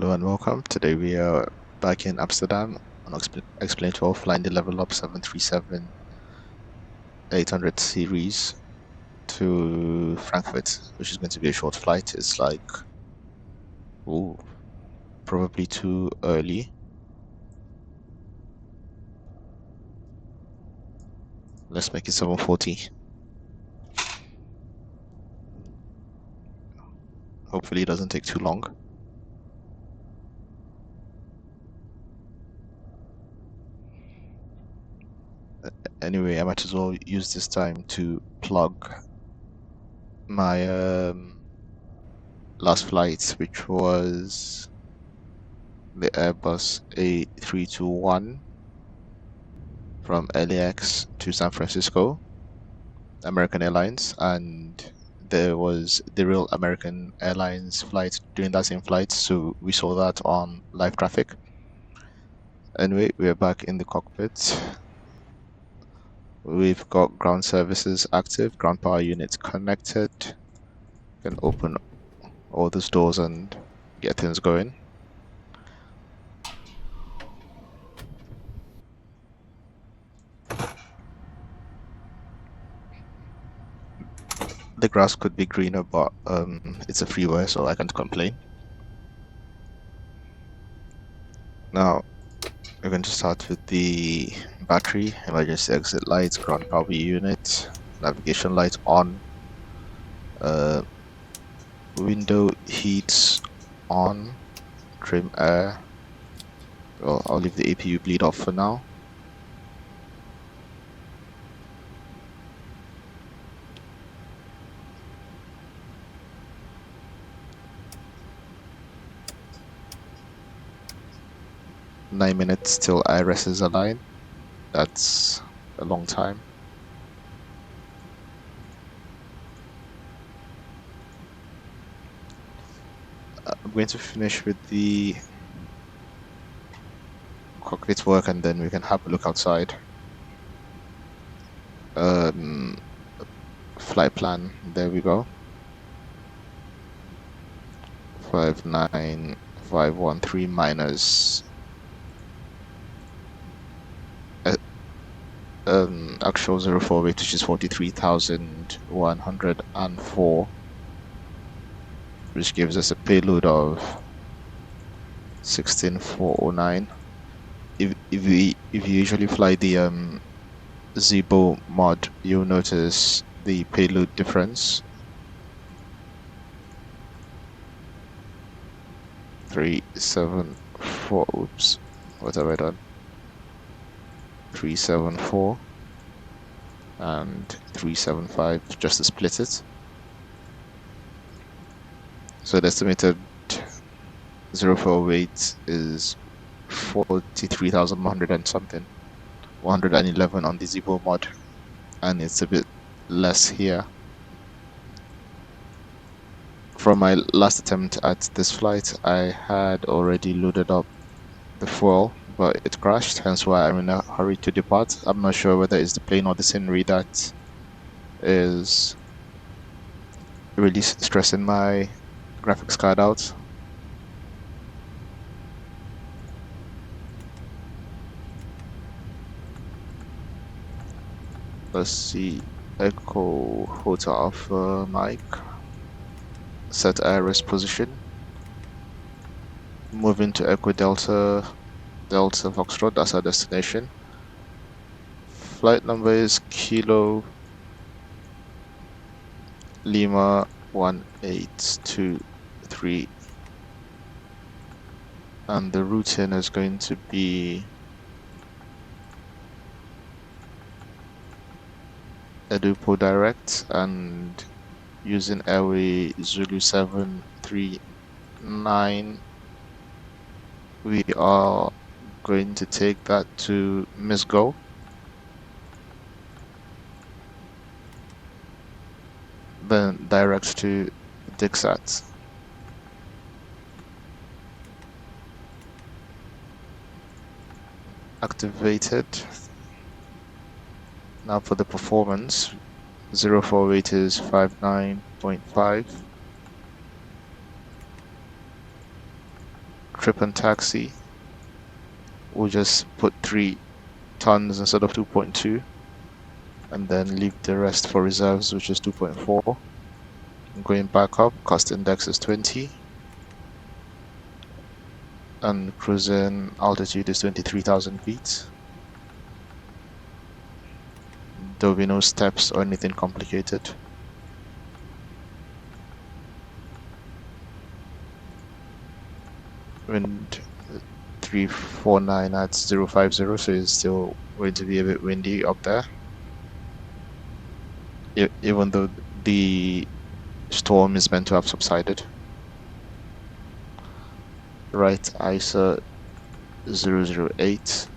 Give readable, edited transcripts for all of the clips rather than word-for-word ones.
Hello and welcome. Today we are back in Amsterdam on Explain 12, flying the LevelUp 737-800 series to Frankfurt, which is going to be a short flight. It's like, ooh, probably too early. Let's make it 7:40. Hopefully it doesn't take too long. Anyway, I might as well use this time to plug my last flight, which was the Airbus A321 from LAX to San Francisco, American Airlines, and there was the real American Airlines flight during that same flight, so we saw that on live traffic. Anyway, we're back in the cockpit. We've got ground services active, ground power units connected. Can open all these doors and get things going. The grass could be greener, but it's a freeway, so I can't complain. Now, we're going to start with the battery, emergency exit lights, ground power unit, navigation light on, window heats on, trim air. Well, I'll leave the APU bleed off for now. Nine minutes till IRS is aligned. That's a long time. I'm going to finish with the cockpit work and then we can have a look outside. Flight plan, there we go. 59513 minus actual 04 weight, which is 43,104, which gives us a payload of 16,409. If you usually fly the Zibo mod, you'll notice the payload difference. 374. Oops, what have I done? 374 and 375, just to split it. So the estimated 04 weight is 43,100 and something, 111 on the Zibo mod, and it's a bit less here. From my last attempt at this flight, I had already loaded up the fuel, but it crashed, hence why I'm in a hurry to depart. I'm not sure whether it's the plane or the scenery that is really stressing my graphics card out. Let's see, Echo Hotel Alpha Mike, set IRS position, moving to Echo Delta Foxtrot, that's our destination. Flight number is Kilo Lima 1823, and the routing is going to be Edupo Direct, and using airway Zulu 739, we are going to take that to Misgo. Then direct to Dixat. Activated. Now for the performance, 04 weight is 59.5. trip and taxi. We'll just put 3 tons instead of 2.2, and then leave the rest for reserves, which is 2.4. Going back up, cost index is 20, and cruising altitude is 23,000 feet. There will be no steps or anything complicated. Wind 349 at 050, so it's still going to be a bit windy up there. Even though the storm is meant to have subsided. Right ISO 008.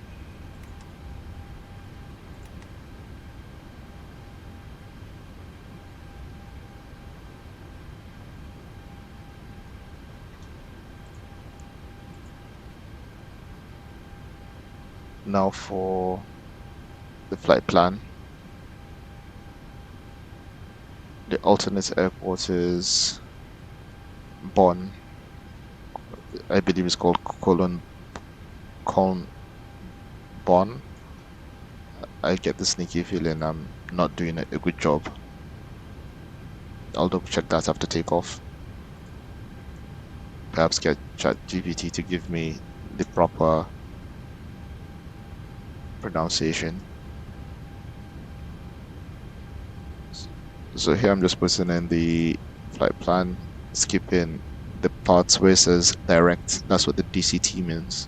Now for the flight plan. The alternate airport is Bonn. I believe it's called Cologne Bonn. I get the sneaky feeling I'm not doing a good job. I'll double check that after takeoff. Perhaps get ChatGPT to give me the proper pronunciation. So here I'm just putting in the flight plan, skipping the parts where it says direct. That's what the DCT means.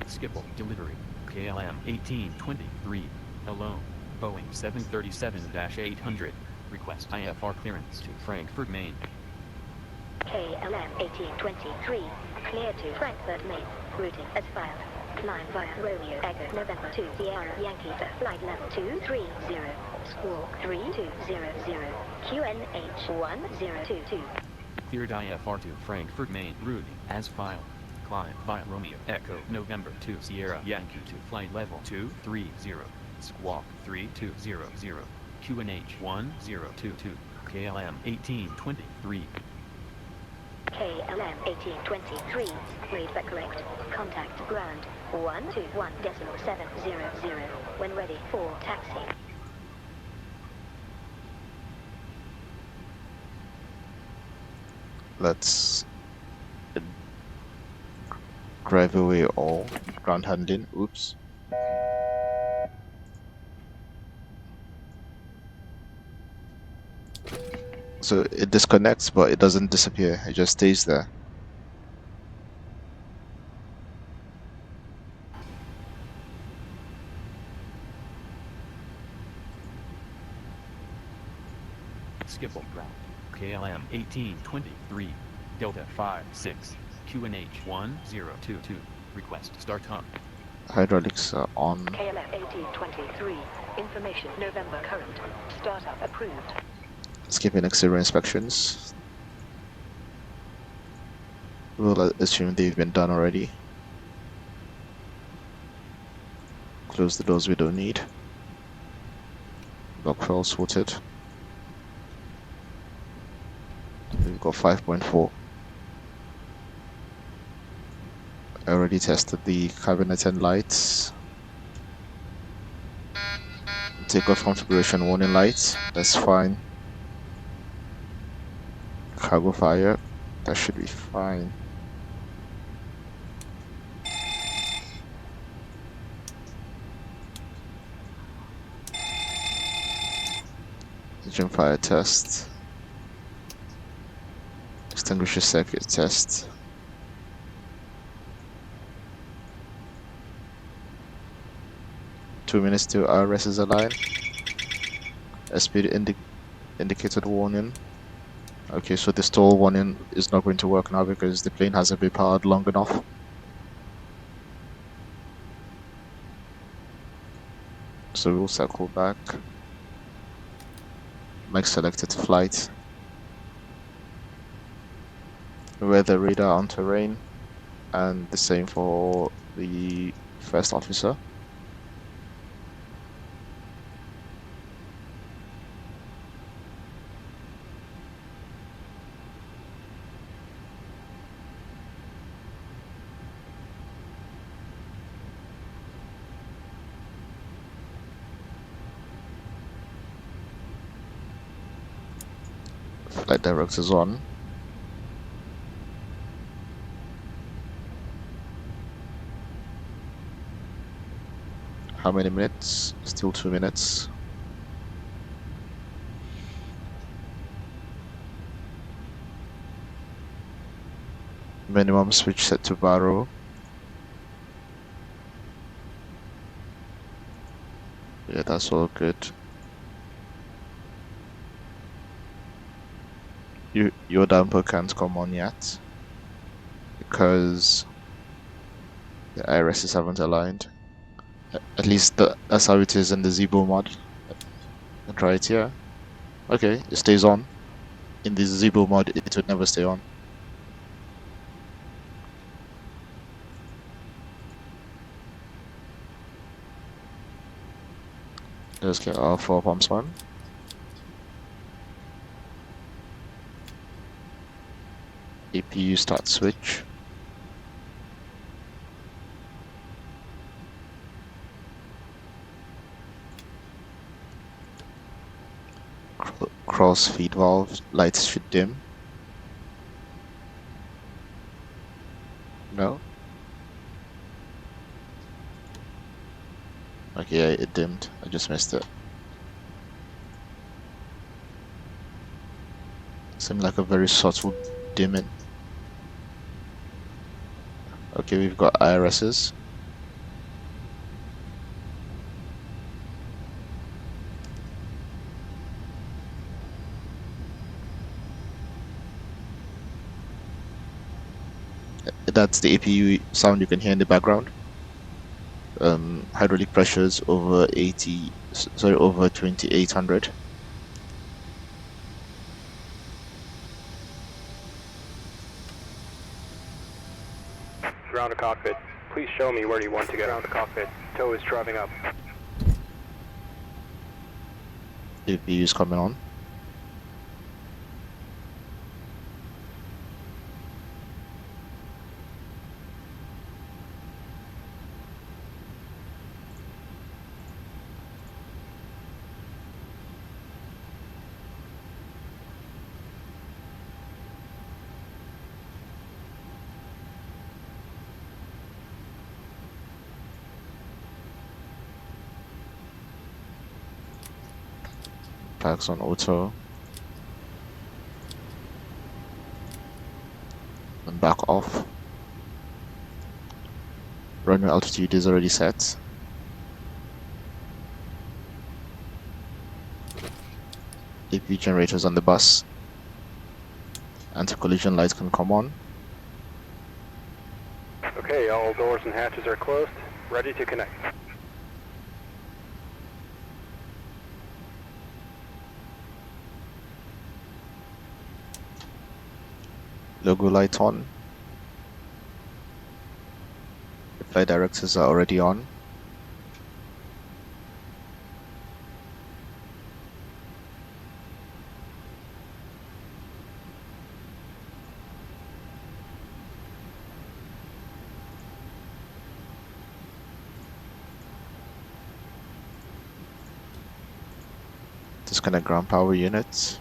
Schiphol delivery, KLM 1823, hello, Boeing 737-800, request IFR clearance to Frankfurt, Maine. KLM 1823, clear to Frankfurt, Maine, routing as filed. Climb via Romeo Echo November 2 Sierra Yankee to flight level 230, squawk 3200, QNH 1022. Cleared IFR to Frankfurt, Maine, routing as filed. Climb via Romeo Echo November 2 Sierra Yankee to flight level 230, squawk 3200, QNH 1022, KLM 1823. KLM 1823, read but correct. Contact ground 121.700 when ready for taxi. Let's drive away all ground handling. Oops. So it disconnects, but it doesn't disappear. It just stays there. Schiphol ground, KLM 1823, Delta 56, QNH 1022, request start up. Hydraulics are on. KLM 1823, information November current, startup approved. Skipping exterior inspections. We'll assume they've been done already. Close the doors we don't need. Block fuel sorted. We've got 5.4. I already tested the cabinet and lights. Takeoff configuration warning lights. That's fine. Cargo fire. That should be fine. Engine fire test. Extinguisher circuit test. Two minutes to RS is aligned. Speed indicated warning. Okay, so the stall warning is not going to work now because the plane hasn't been powered long enough. So we'll circle back. Make selected flight. Weather radar on terrain, and the same for the first officer. Flight directors on. How many minutes? Still 2 minutes. Minimum switch set to Barrow. Yeah, that's all good. Your damper can't come on yet because the IRSs haven't aligned. At least that's how it is in the Zebo mod. Try it here. Okay, it stays on. In the Zebo mod, it would never stay on. Let's get our 4 pumps on. APU start switch. Cross feed valve, lights should dim. No? Okay, yeah, it dimmed. I just missed it. Seemed like a very subtle dimming. Okay, we've got IRSs. That's the APU sound you can hear in the background. Hydraulic pressures over 2800. Ground to cockpit. Please show me where you want to get. Ground to cockpit. Tow is driving up. APU is coming on. Flags on auto. And back off. Runway altitude is already set. APU generators on the bus. Anti-collision lights can come on. Okay, all doors and hatches are closed. Ready to connect. Logo light on. The flight directors are already on. Disconnect ground power units.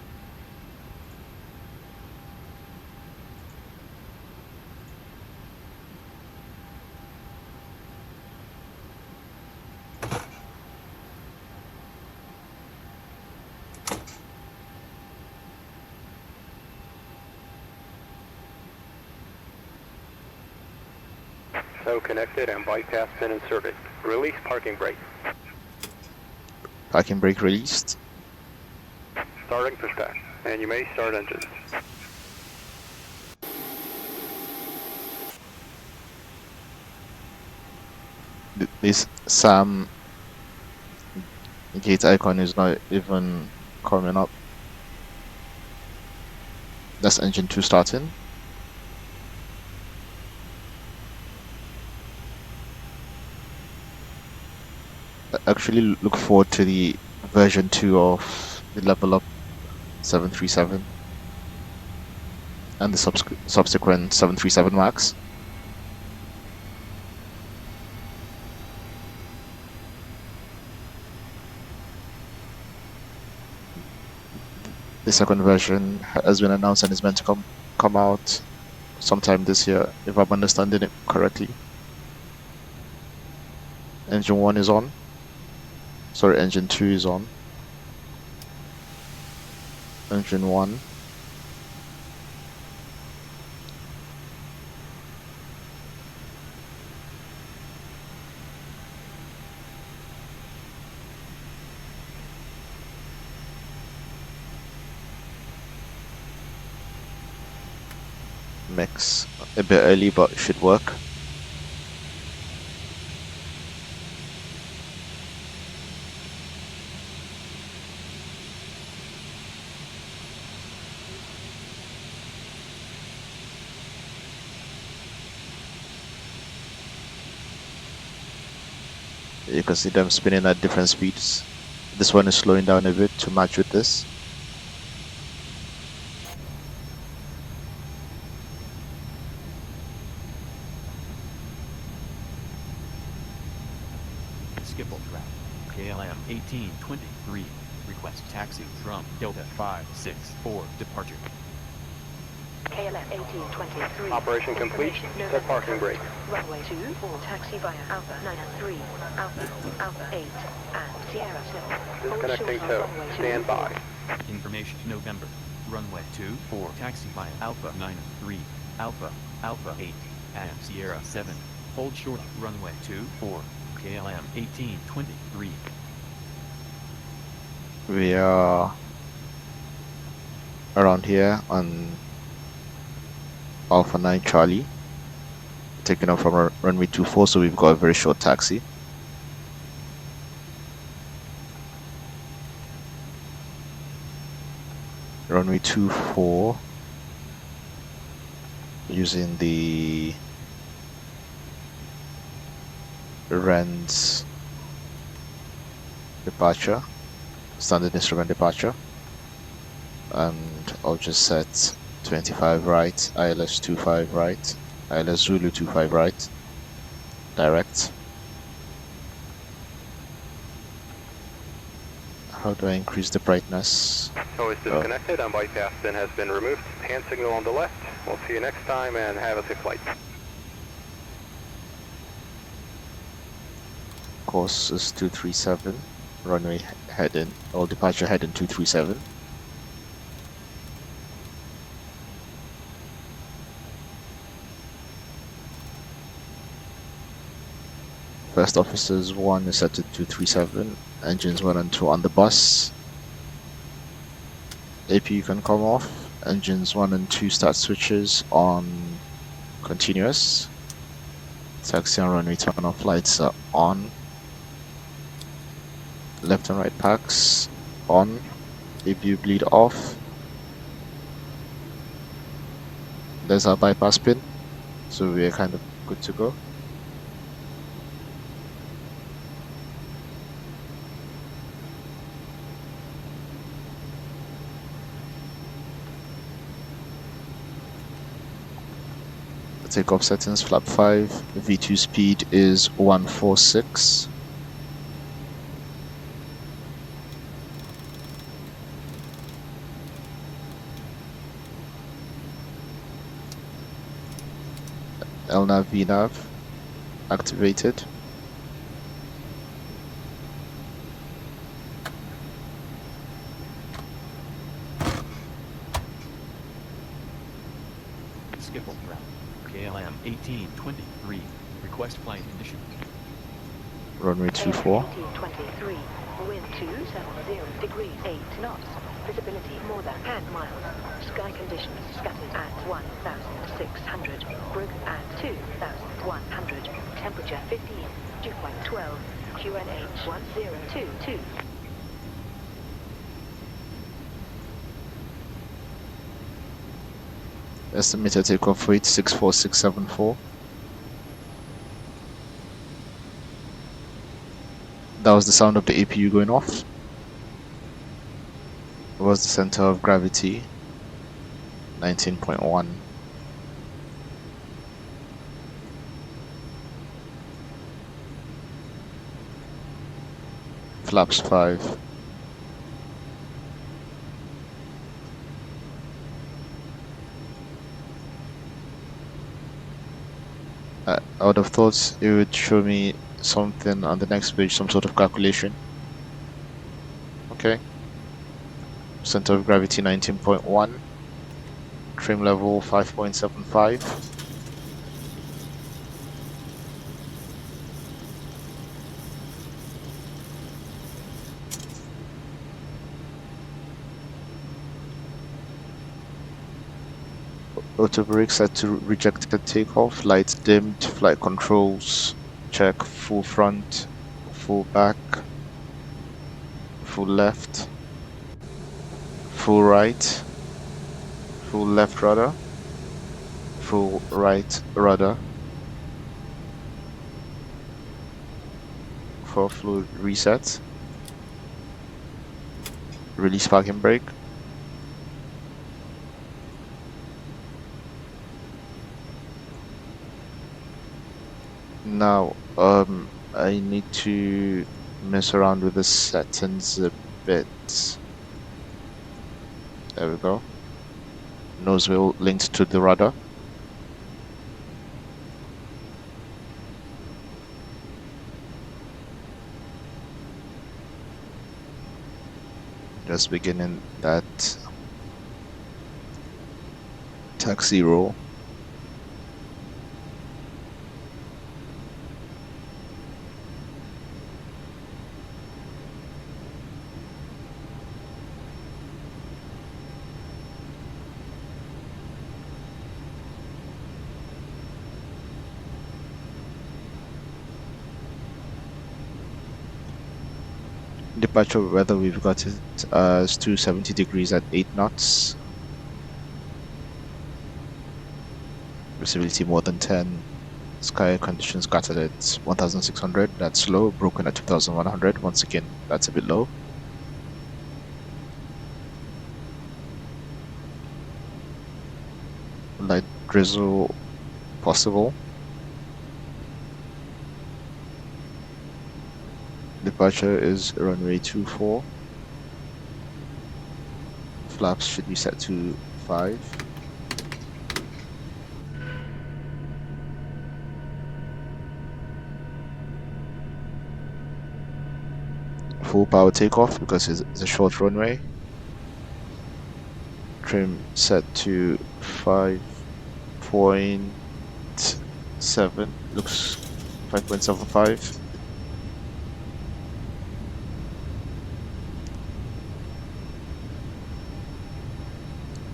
Tow connected and bypass pin inserted. Release parking brake. Parking brake released. Starting pushback. And you may start engines. This SAM gate icon is not even coming up. That's engine 2 starting. Actually look forward to the version 2 of the LevelUp 737 and the subsequent 737 MAX. The second version has been announced and is meant to come out sometime this year, if I'm understanding it correctly. Engine 1 is on. Sorry, engine 2 is on. Engine 1. Mix a bit early, but should work. You can see them spinning at different speeds. This one is slowing down a bit to match with this. Schiphol track. KLM 1823. Request taxi from Delta 564 departure. KLM 1823. Operation complete. Set parking brake. Runway 24, taxi via Alpha 903, Alpha 8, and Sierra 7. Disconnecting tow. Stand by. Information November. Runway 24 taxi via Alpha 93, Alpha 8, and Sierra 7. Hold short. Runway 24. KLM 1823. We are around here on Alpha 9 Charlie, taking off from runway 24, so we've got a very short taxi. Runway 24, using the REN's departure, standard instrument departure, and I'll just set 25 right, ILS 25 right, ILS Zulu 25 right, direct. How do I increase the brightness? So it's disconnected and bypass pin has been removed. Hand signal on the left. We'll see you next time and have a safe flight. Course is 237, runway heading, or departure heading 237. First officers 1 is set to 237, engines 1 and 2 on the bus. APU can come off, engines 1 and 2 start switches on continuous. Taxi and runway turn off lights are on. Left and right packs on. APU bleed off. There's our bypass pin, so we're kind of good to go. The takeoff settings, flap 5, V2 speed is 146. LNAV, VNAV activated. Schiphol route. KLM 1823. Request flight condition. Runway 24. 1823, wind 270 degrees 8 knots, visibility more than 10 miles, sky conditions scattered at 1,600, broken at 2,100, temperature 15, dew point 12, QNH 1022. Estimated takeoff weight 64674. That was the sound of the APU going off. It was the center of gravity 19.1. Flaps 5. I would have thought it would show me something on the next page, some sort of calculation. Okay. Center of gravity 19.1. Trim level 5.75. Auto brake set to rejected takeoff. Lights dimmed. Flight controls check. Full front, full back, full left, full right, full left rudder, full right rudder. For fluid reset. Release parking brake. Now, I need to mess around with the settings a bit. There we go. Nose wheel linked to the rudder. Just beginning that taxi roll. Departure weather, we've got it as 270 degrees at 8 knots. Visibility more than 10. Sky conditions scattered at 1600. That's low. Broken at 2100. Once again, that's a bit low. Light drizzle possible. Departure is runway 24. Flaps should be set to 5. Full power takeoff because it's a short runway. Trim set to 5.7. Looks 5.75.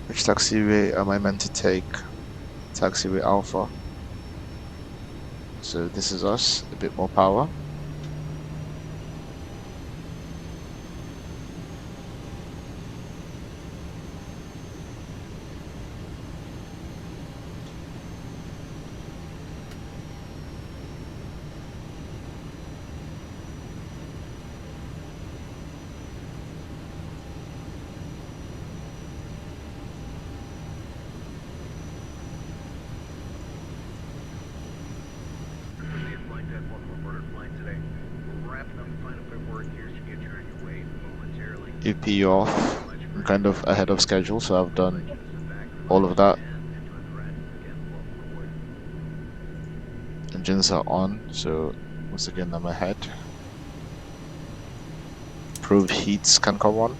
Which taxiway am I meant to take? Taxiway Alpha. So this is us, a bit more power. EP off. I'm kind of ahead of schedule, so I've done all of that. Engines are on, so once again I'm ahead. Improved heats can come on.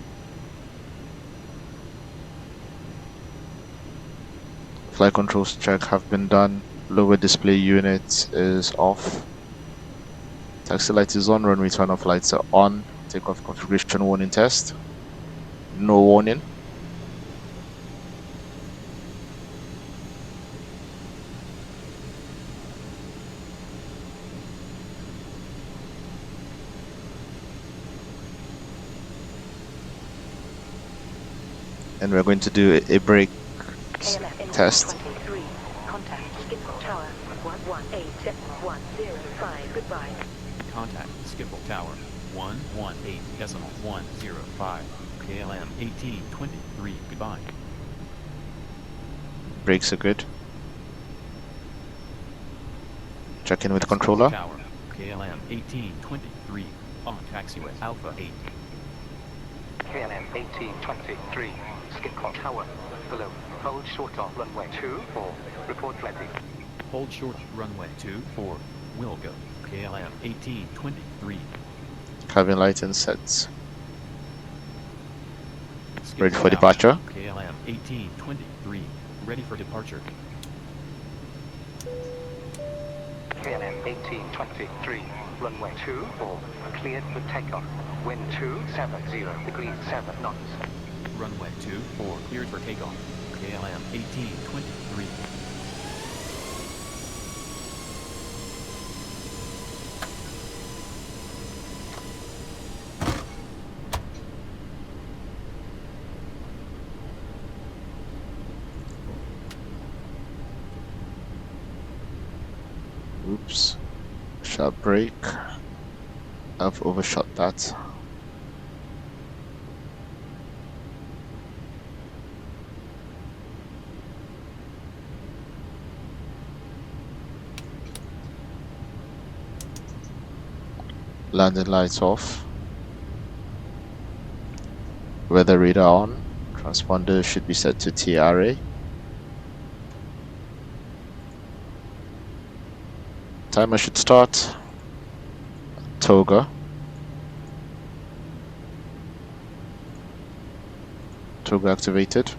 Flight controls check have been done. Lower display unit is off. Taxi light is on, runway turn off lights are on. Takeoff configuration warning test. No warning. And we're going to do a brake test. Contact Schiphol Tower 11871005. Goodbye. Contact Schiphol Tower 118.105. KLM 1823. Goodbye. Brakes are good. Check in with the controller. Tower KLM 1823 on taxiway Alpha 8. KLM 1823, Schiphol Tower, below, hold short on runway 24, report ready. Hold short. Runway 24. Will go. KLM 1823. Cabin light and sets. Skip Ready for out. departure. KLM 1823. Ready for departure. KLM 1823, runway 24, cleared for takeoff. Wind 270 degrees 7 knots. Runway 24 cleared for takeoff. KLM 1823. Oops. Sharp brake. I've overshot that. Landing lights off. Weather radar on. Transponder should be set to TRA. Timer should start. Toga. Toga activated.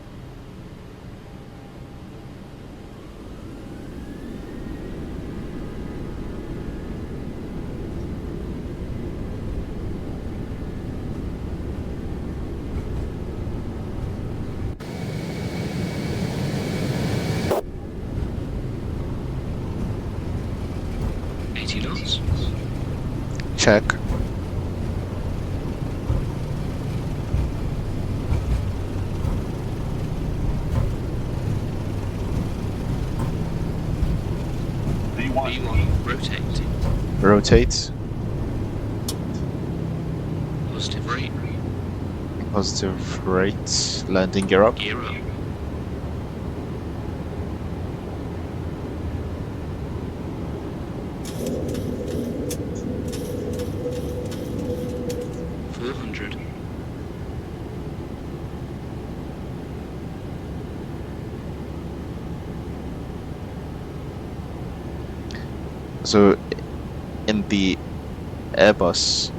Check. V1, rotate. Rotate. Positive rate. Positive rate. Landing gear up. Gear up. So in the Airbus,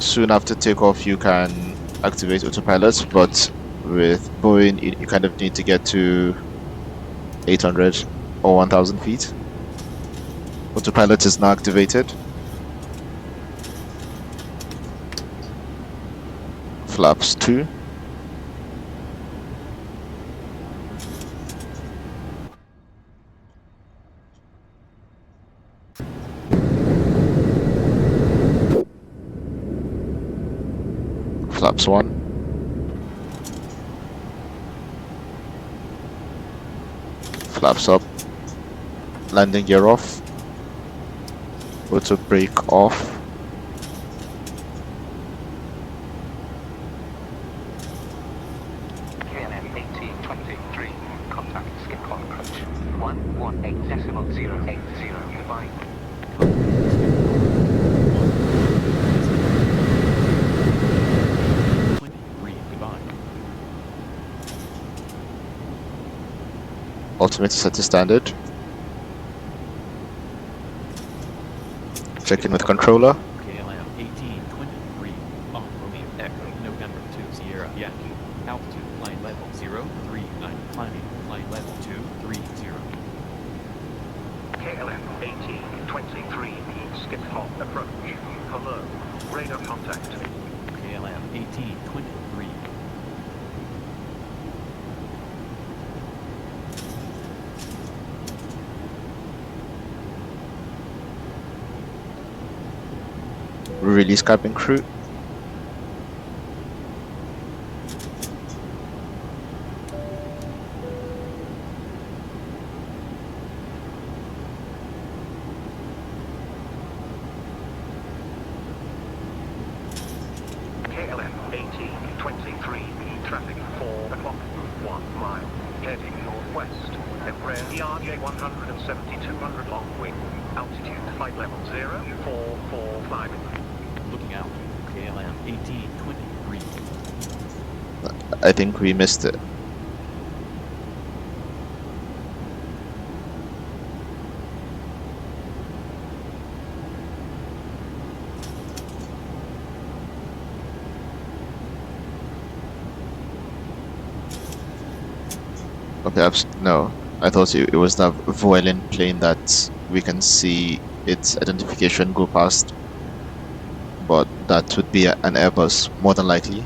soon after takeoff you can activate autopilot, but with Boeing you kind of need to get to 800 or 1000 feet. Autopilot is now activated. Flaps 2. Flaps 1. Flaps up. Landing gear off. Auto brake off. KLM 1823, contact Schiphol approach. 118.080, goodbye. 23, goodbye. Altimeter set to standard. Check in with controller. KLM 1823. On Romeo Echo November 2 Sierra Yankee. Altitude flight level 039. Climbing flight level 230. KLM 1823, Schiphol approach. Hello, radar contact. KLM 1823. Release cabin crew. KLM 1823, traffic 4 o'clock, 1 mile, heading northwest. Embraer ERJ 170 200 long wing, altitude flight level 0445. Looking out. KLM 1823. I think we missed it. Okay, no. I thought it was the Vueling plane that we can see its identification go past, but that would be an Airbus, more than likely.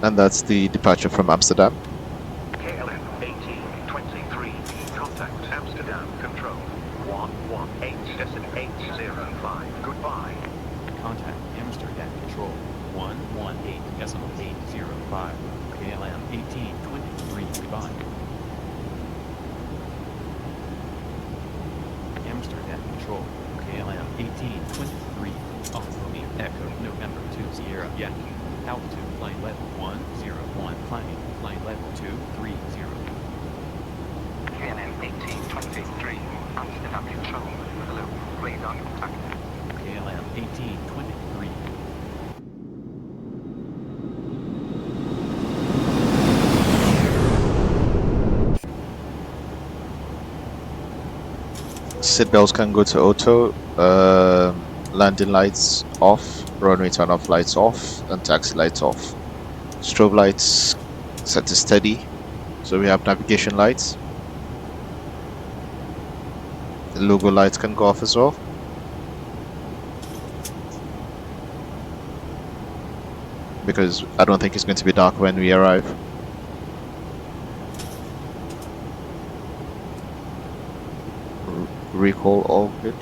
And that's the departure from Amsterdam. KLM 1823, contact Amsterdam Control 118.805. Goodbye. Contact Amsterdam Control 118.805. KLM 1823. Goodbye. Amsterdam Control KLM 1823. Off Romeo Echo November 2 Sierra Yankee. Altitude flight level 101. Climbing flight level 230. KLM 1823, Amsterdam Control. Hello, radar contact. KLM 1823. Seatbelts can go to auto, landing lights off, runway turn off lights off, and taxi lights off. Strobe lights set to steady, so we have navigation lights. The logo lights can go off as well. Because I don't think it's going to be dark when we arrive. Recall all good.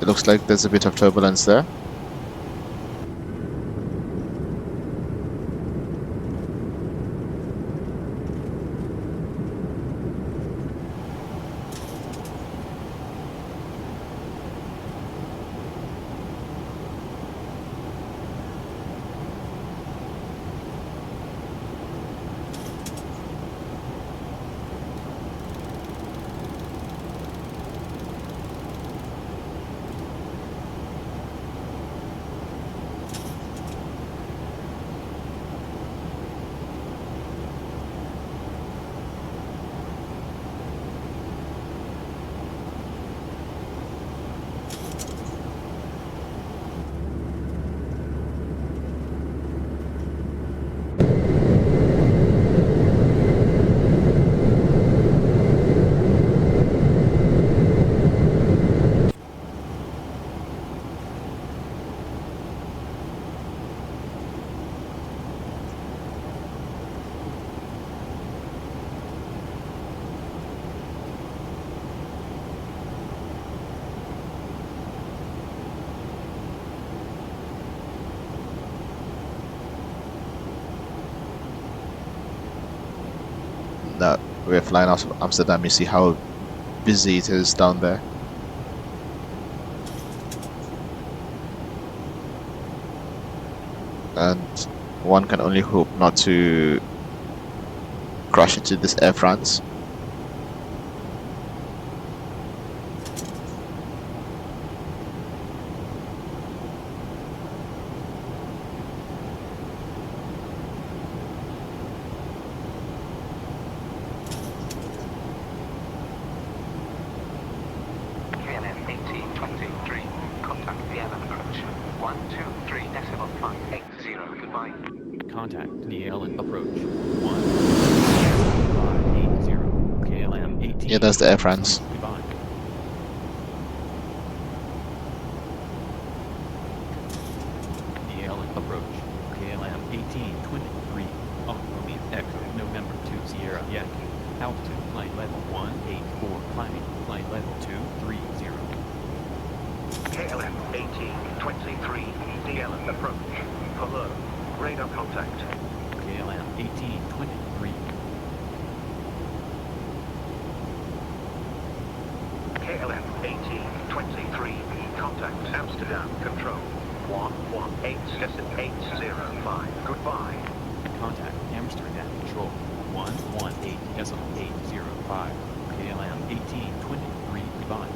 It looks like there's a bit of turbulence there. That we're flying out of Amsterdam, you see how busy it is down there. And one can only hope not to crash into this Air France. KLM 1823, contact Vienna approach 123.580. Goodbye. Contact DLN approach 12580. KLM 18. Yeah, that's the Air France. Goodbye. DLN approach KLM 1823. Off Romeo Echo November 2 Sierra Yankee. Altitude flight level 1 climbing, flight level 230. KLM 1823, EDDF approach. Hello. Radar contact. KLM 1823. KLM 1823, contact Amsterdam control. 118.805. Goodbye. Contact Amsterdam Control 118.805. KLM 1823. Goodbye.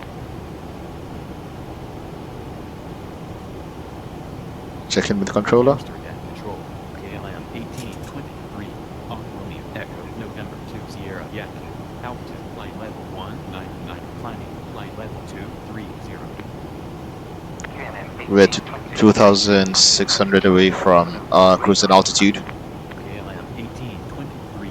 Check in with the controller. Amsterdam Control KLM 1823. On Romeo Echo November 2 Sierra Yankee. Altitude flight level 199. Climbing flight level 230. We're at 2,600 away from our cruising altitude. KLM 1823.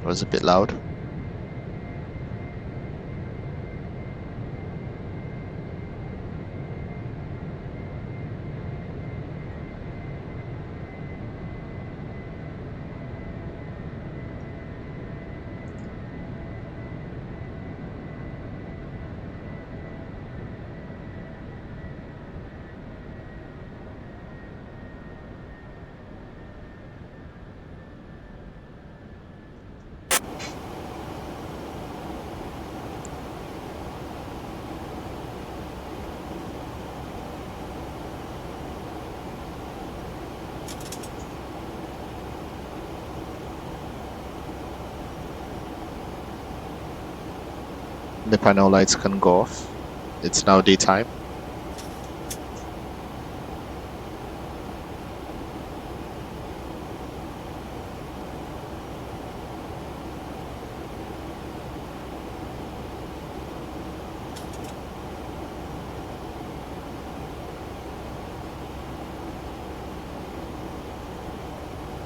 It was a bit loud. The panel lights can go off. It's now daytime.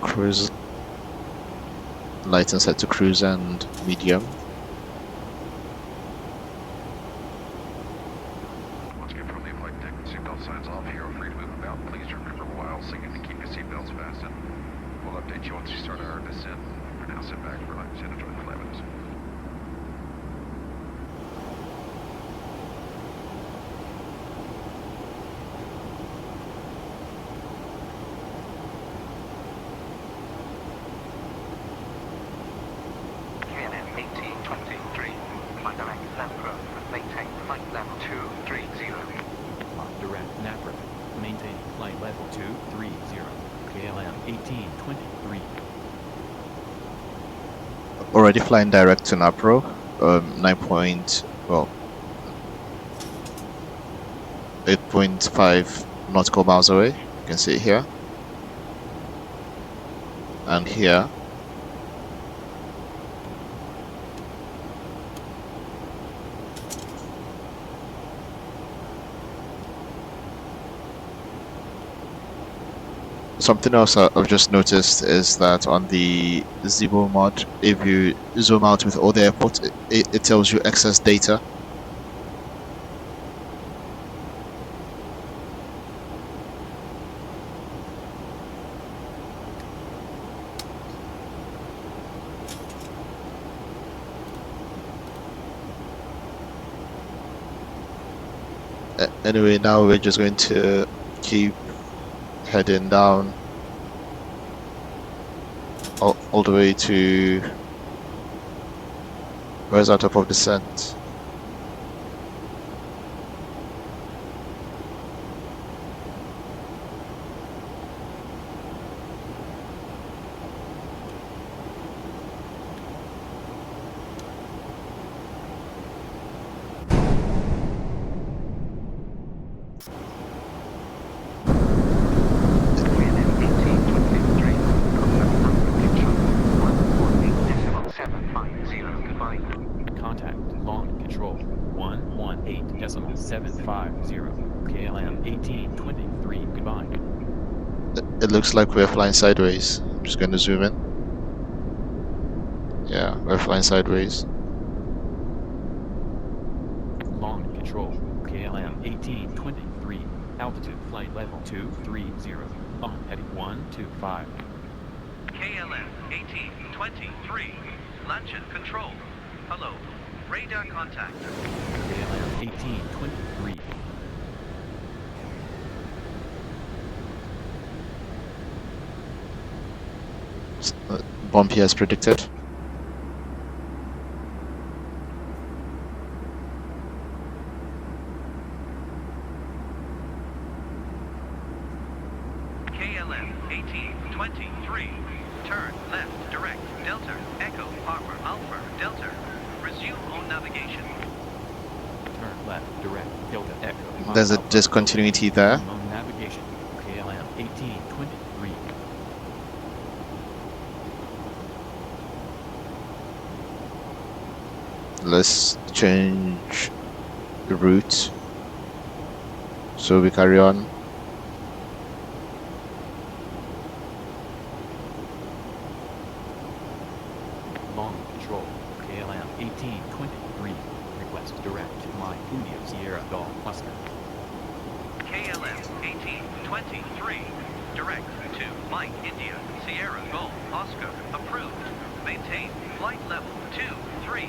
Cruise lights are set to cruise and medium. Once again, from the flight deck, seatbelt signs off here. Free to move about. Please remember while singing to keep your seatbelts fastened. We'll update you once you start our descent. For now, sit back, relax, and enjoy the flight with us. KLM 1823, flight direct Frankfurt, maintain flight level 230. On direct Napra. Maintaining flight level 230. KLM 1823. Already flying direct to Napro. 8.5 nautical miles away. You can see it here. And here. Something else I've just noticed is that on the Zibo mod, if you zoom out with all the airports, it tells you excess data. Anyway, now we're just going to keep heading down all the way to where's our top of descent. looks like we're flying sideways. I'm just going to zoom in. Yeah, we're flying sideways. Long control, KLM 1823, altitude flight level 230, on heading 125. KLM 1823, launch and control. Hello, radar contact. KLM 1823. Bumpy as predicted. KLM 1823, turn left, direct, Delta, Echo, Papa, Alpha, Delta. Resume on navigation. Turn left, direct, Delta Echo. There's a Alpha, discontinuity there. on navigation, KLM 1823. Let's change the route. So we carry on. Long control, KLM 1823. Request direct to my India Sierra Golf Oscar. KLM 1823, direct to Mike India Sierra Golf Oscar. Approved. Maintain flight level 230.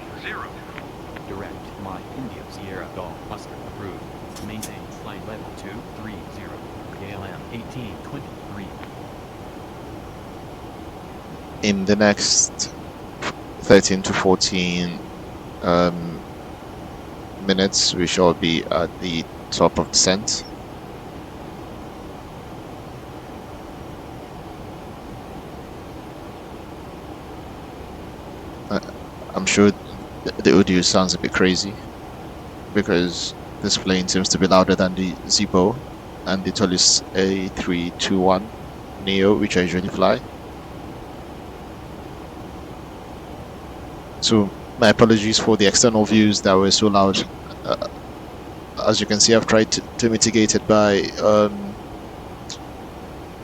Direct my India Sierra Golf Oscar approved. Maintain flight level 230. KLM 1823. In the next 13 to 14 minutes, we shall be at the top of descent. I'm sure the audio sounds a bit crazy because this plane seems to be louder than the Zibo and the Tolis A321 Neo, which I usually fly. So my apologies for the external views that were so loud. As you can see, I've tried to mitigate it by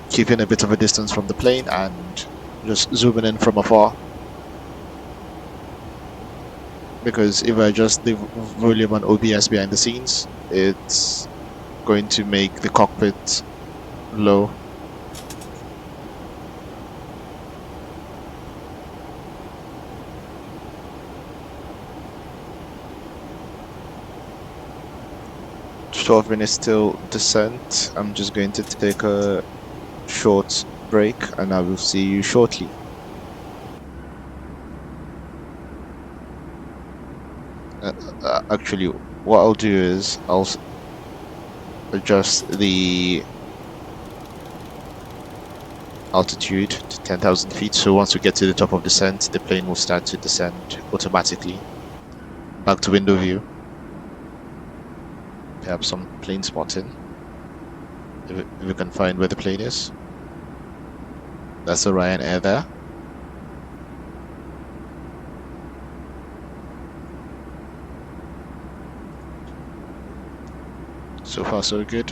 keeping a bit of a distance from the plane and just zooming in from afar. Because if I adjust the volume on OBS behind the scenes, it's going to make the cockpit low. "12 minutes till descent. I'm just going to take a short break and I will see you shortly." Actually, what I'll do is I'll adjust the altitude to 10,000 feet, so once we get to the top of descent, the plane will start to descend automatically. Back to window view. Perhaps some plane spotting, if we can find where the plane is. That's the Ryanair there. So far so good.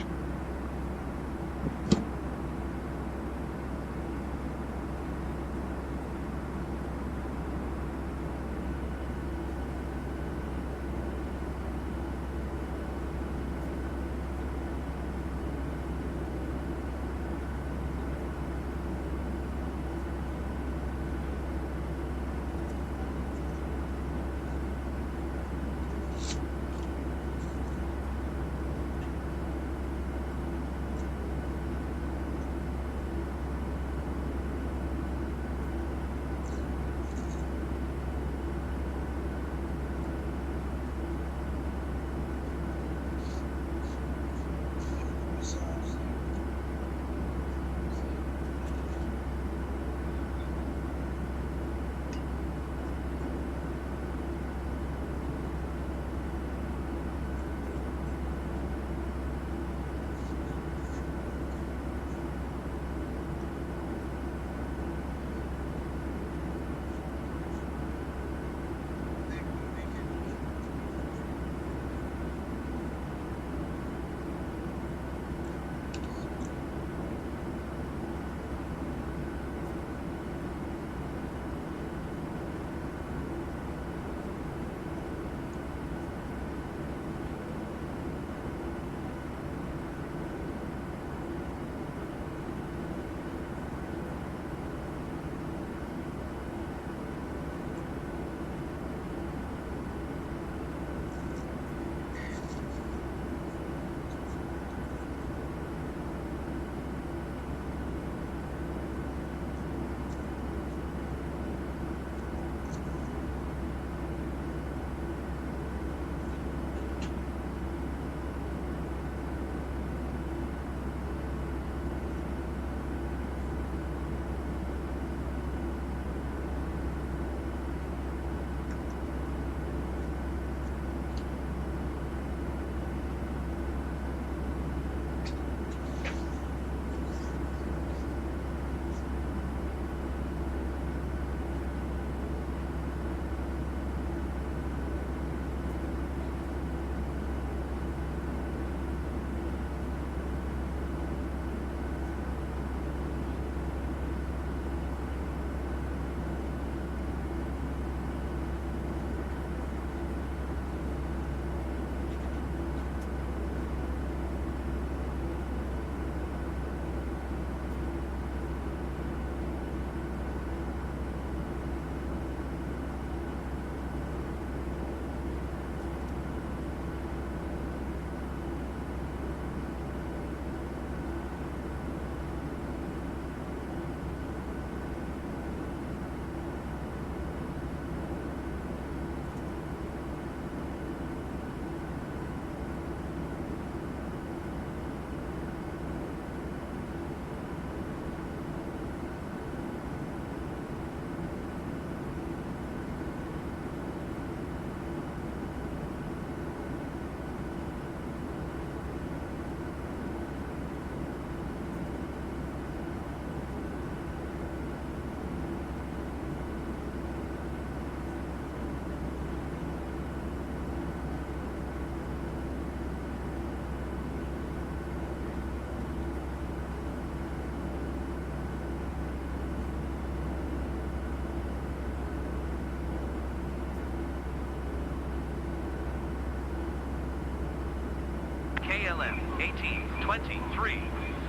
1823.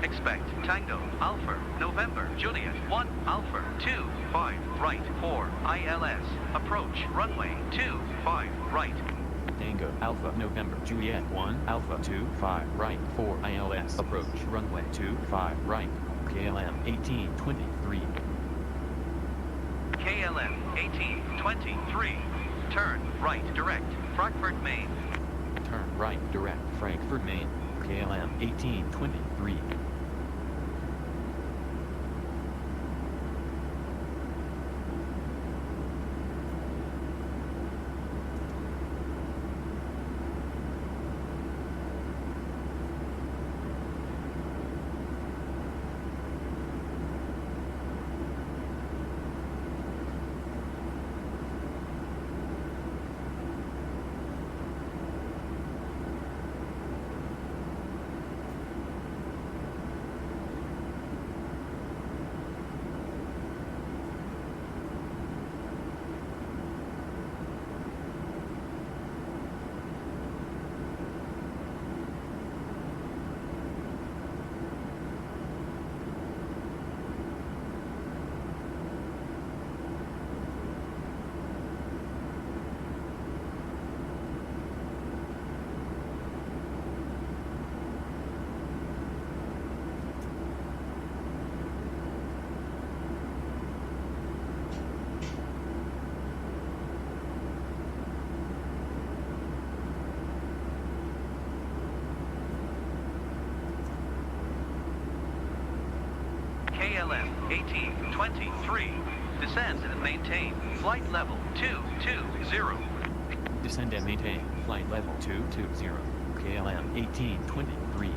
Expect Tango, Alpha, November, Juliet, 1, Alpha, 2, 5, right, 4, ILS, approach, runway, 2, 5, right. Tango, Alpha, November, Juliet, 1, Alpha, 2, 5, right, 4, ILS, approach, runway, 2, 5, right, KLM, 1823. KLM, 1823. Turn right, direct, Frankfurt, Maine. Turn right, direct, Frankfurt, Maine, KLM, 1823. KLM 1823. Descend and maintain flight level 220. Descend and maintain flight level 220, KLM 1823.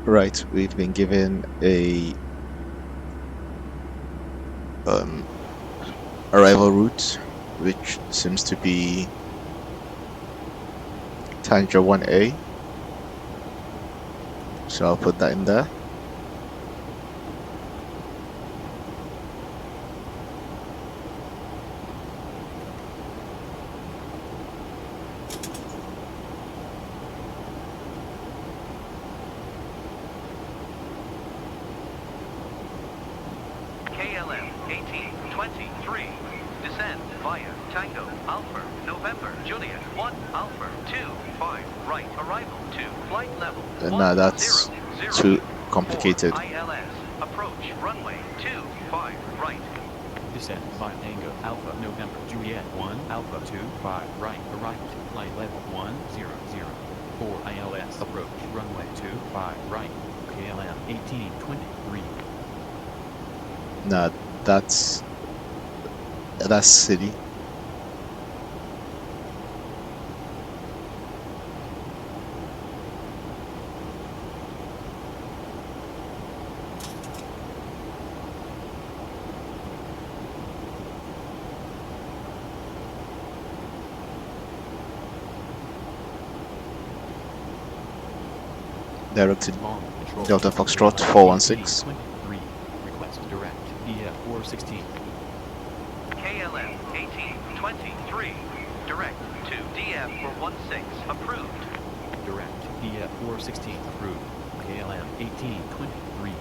Right, we've been given a arrival route, which seems to be Tanger 1A. So I'll put that in there. KLM 1823. Descend via Tango, Alpha, November, Juliet, 1, Alpha, 2, 5, right, arrival to flight level Nah, that's 10, too complicated. 4 ILS, approach, runway, 25, right. Descend via Tango, Alpha, November, Juliet, 1, Alpha, 2, 5, right, arrival to flight level 100, 4 ILS, approach, runway 25, right, KLM 1823. Nah, that's silly. Directed Long control. Delta Foxtrot 416. 23. Request direct EF 416. KLM 1823. Direct to DF 416. Approved. Direct EF 416 approved. KLM 1823.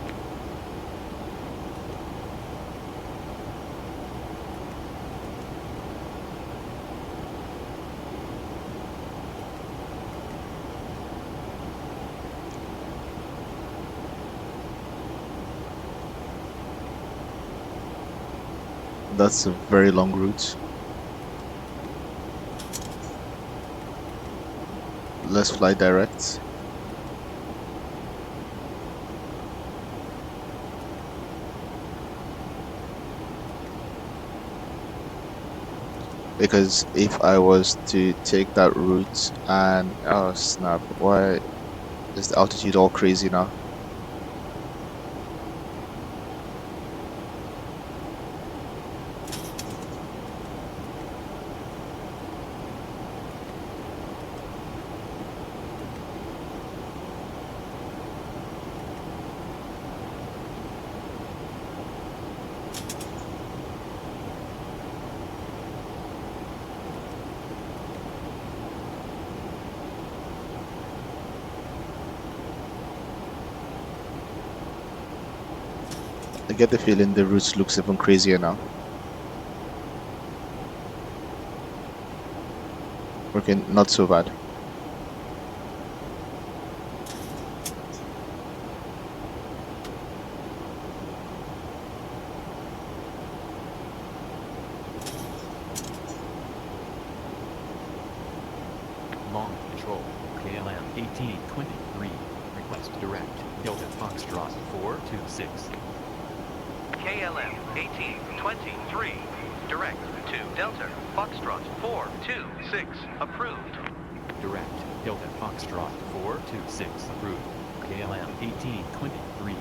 That's a very long route. Let's fly direct. Because if I was to take that route and oh snap, why is the altitude all crazy now? I get the feeling the route looks even crazier now. Okay, not so bad. Long control, KLM 1823, request direct, Delta Foxtrot 426. KLM 1823, direct to Delta Foxtrot 426, approved. Direct, Delta Foxtrot 426, approved, KLM 1823.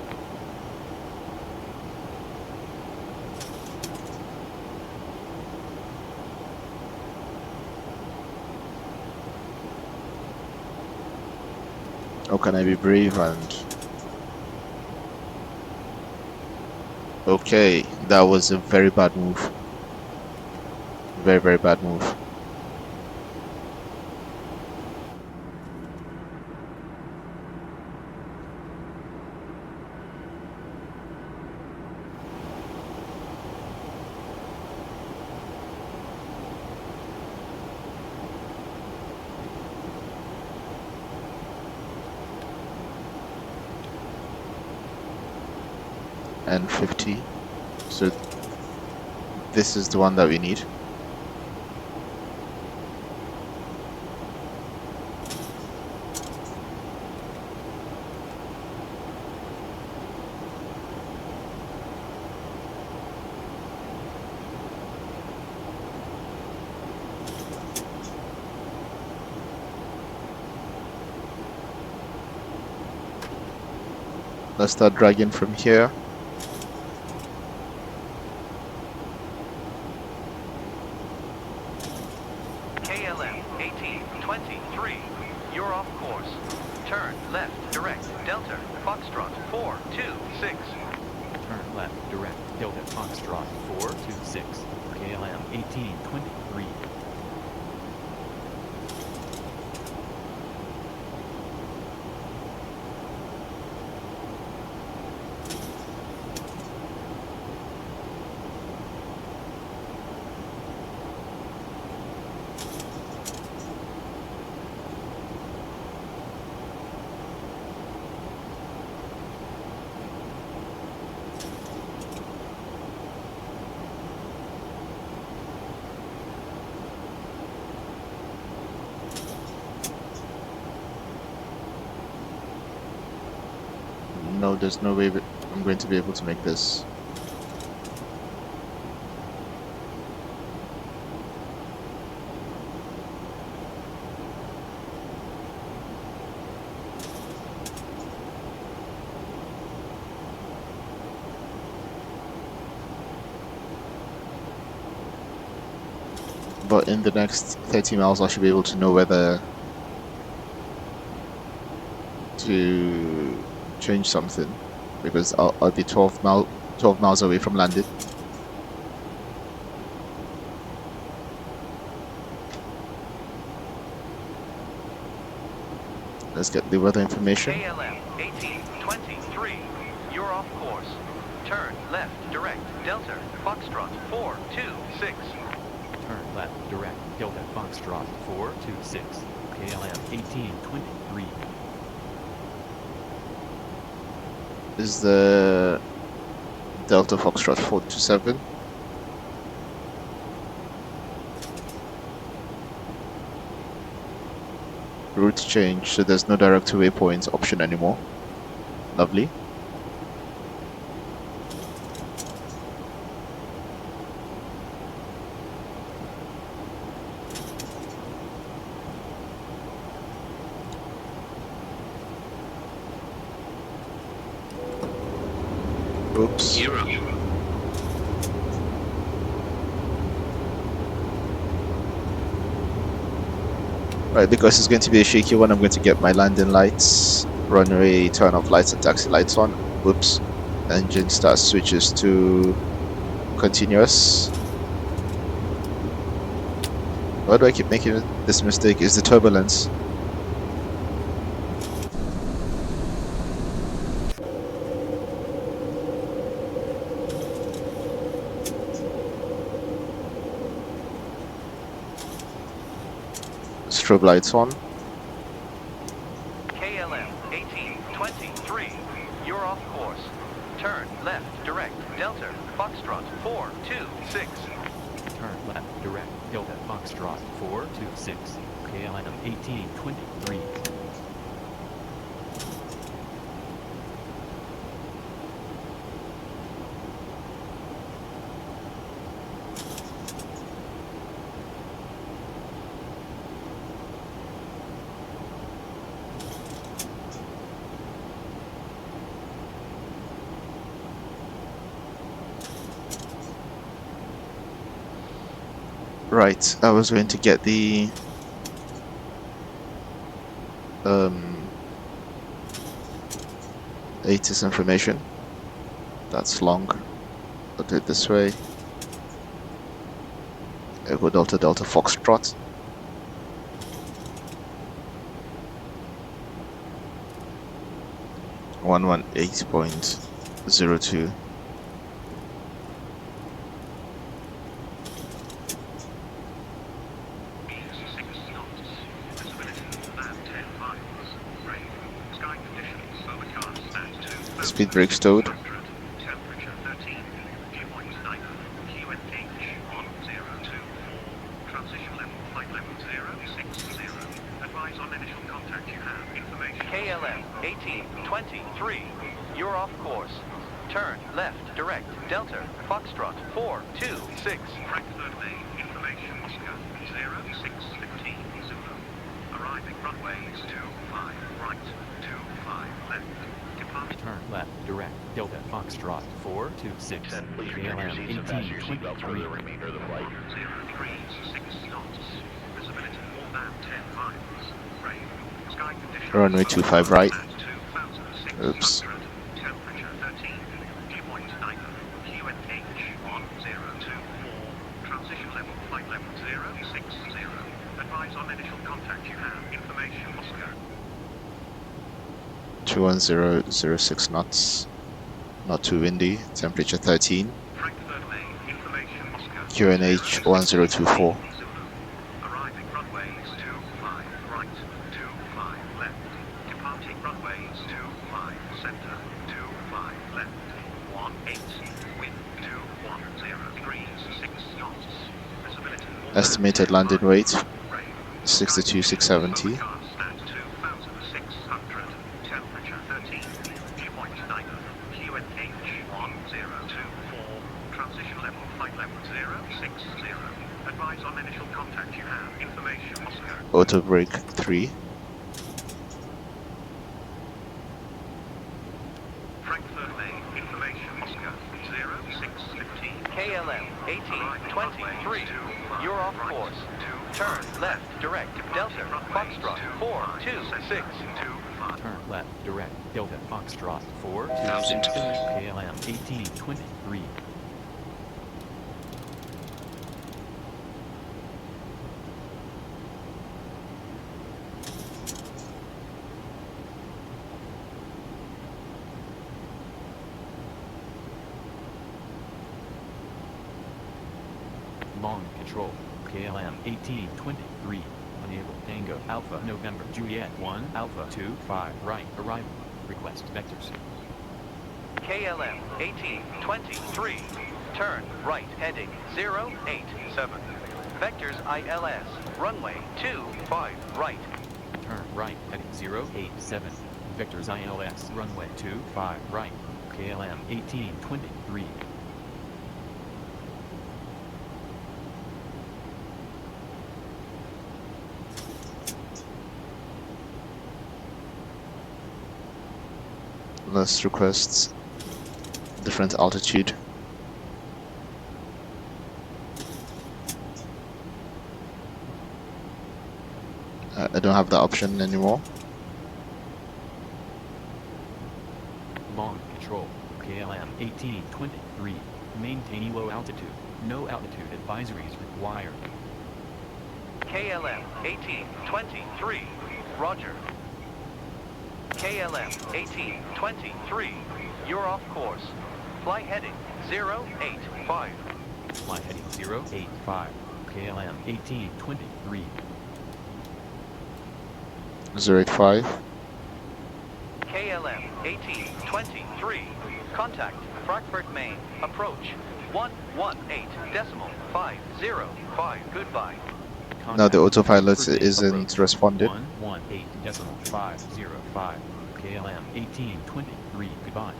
How can I be brave and... Okay, that was a very bad move. Very, very bad move. And 50. So this is the one that we need. Let's start dragging from here. KLM 1823, you're off course. Turn left, direct, Delta Foxtrot 426. Turn left, direct, Delta Foxtrot 426, KLM 1823. No, there's no way I'm going to be able to make this. But in the next 30 miles I should be able to know whether to change something, because I'll be 12 miles away from landing. Let's get the weather information. KLM 1823, you're off course. Turn left, direct, Delta Foxtrot 426. Turn left, direct, Delta Foxtrot 426, KLM 1823. Is the Delta Foxtrot 427? Route change, so there's no direct to waypoint option anymore. Lovely. Oops. You're up. Right, because it's going to be a shaky one, I'm going to get my landing lights, runway turn off lights and taxi lights on. Whoops. Engine start switches to continuous. Why do I keep making this mistake? Is the turbulence. Strobe lights on. KLM 1823, you're off course. Turn left, direct, Delta, Foxtrot 426. Turn left, direct, Delta Foxtrot 426, KLM 1823. Right, I was going to get the ATIS information. That's long. I'll do it this way. Echo Delta Delta Foxtrot. .02. Speed brake stowed. Temperature 13, viewpoint 9, QNH 1024, transition level, flight level 060. Advise on initial contact you have information. KLM 1823, you're off course. Turn left, direct, Delta, Foxtrot 426. Frankfurt Main, information Oscar 0615 Zulu. Arriving runways 25 right, 25 left. Turn left, direct, Delta Foxtrot 426, KLM 1823. remainder of the flight. 036 knots. Visibility more than 10 miles. Rain. Sky conditions. Runway 25 right. At 2,600. Oops. Temperature 13. Viewpoint 9. QNH 1024. Transition level, flight level 060. Advise on initial contact you have. Information Oscar. 21006 knots. Not too windy. Temperature 13. Frankfurt Main, information Oscar. QNH 1024. Arriving runways 25 right, 25 left. Departing runways 25 center, 25 left. 18, wind 210 degrees, 6 knots. Visibility. Estimated landing weight 62,670. At 2,600. Temperature 13. Viewpoint 9. QNH 1024. Transition level, flight level 060. Advise on initial contact you have. Information Oscar. Auto brake 3. Frankfurt Main, information Oscar 0615. KLM 1823. You're off course. Turn left, direct, Delta, Foxtrot 426. Turn left, direct, Delta Foxtrot 426, KLM 1823. Long control, KLM 1823, enable Tango Alpha November Juliet 1 Alpha 25 right arrival, request vectors. KLM 1823, turn right heading 087. Vectors ILS, runway 25 right. Turn right heading 087, Victor's ILS runway 25 right, KLM 1823. Let's request different altitude. I don't have that option anymore. Long control, KLM 1823, maintain low altitude, no altitude advisories required. KLM 1823, roger. KLM 1823, you're off course. Fly heading 085. Fly heading 085, KLM 1823. 085. KLM 1823. Contact Frankfurt Main. Approach 118.505. Goodbye. Now the Contact autopilot Frankfurt Main isn't approach responded. 118.505. KLM 1823. Goodbye.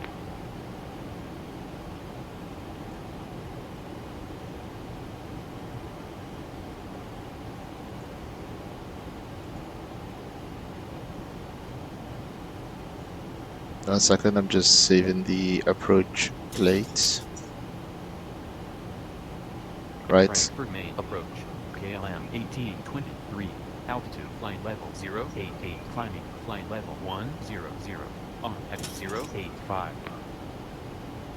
One second, I'm just saving the approach plate. Right. Frankfurt Main approach. KLM 1823. Altitude flight level 088. Climbing flight level 100. On at 085.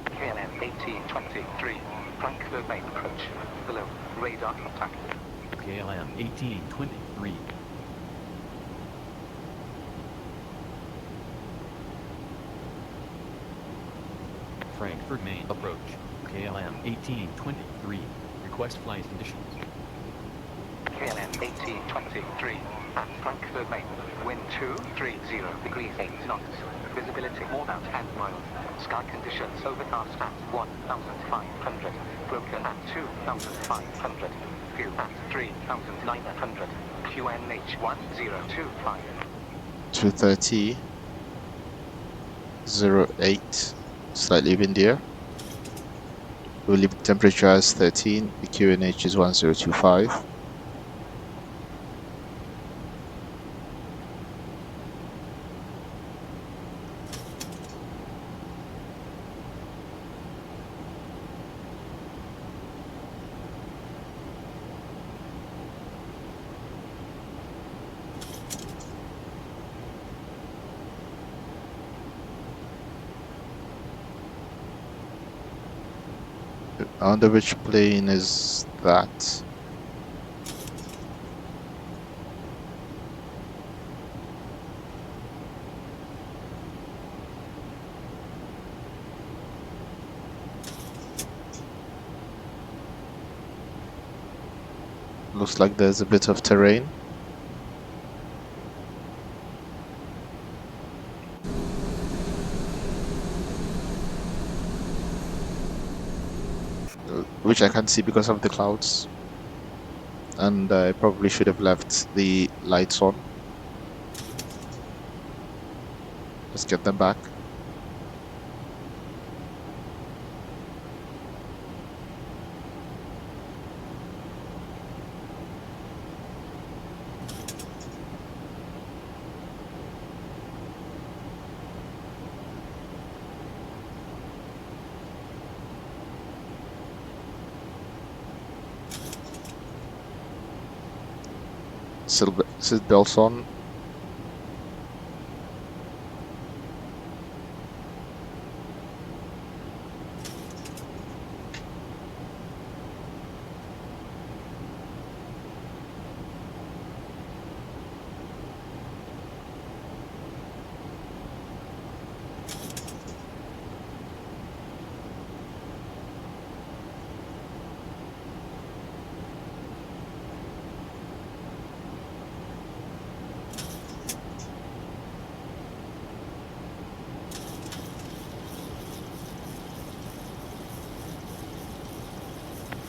KLM 1823. Frankfurt Main approach. Below. Radar contact. KLM 1823. Frankfurt Main approach. KLM 1823. Request flight conditions. KLM 1823. At Frankfurt Main. Wind 230 degrees 8 knots. Visibility more than 10 miles. Sky conditions overcast at 1,500. Broken at 2,500. View at 3,900. QNH 1025. 230. 08. Slightly windier. We'll leave the temperature as 13. The QNH is 1025. Under which plane is that? Looks like there's a bit of terrain. Which I can't see because of the clouds. And I probably should have left the lights on. Let's get them back. Seat belts on.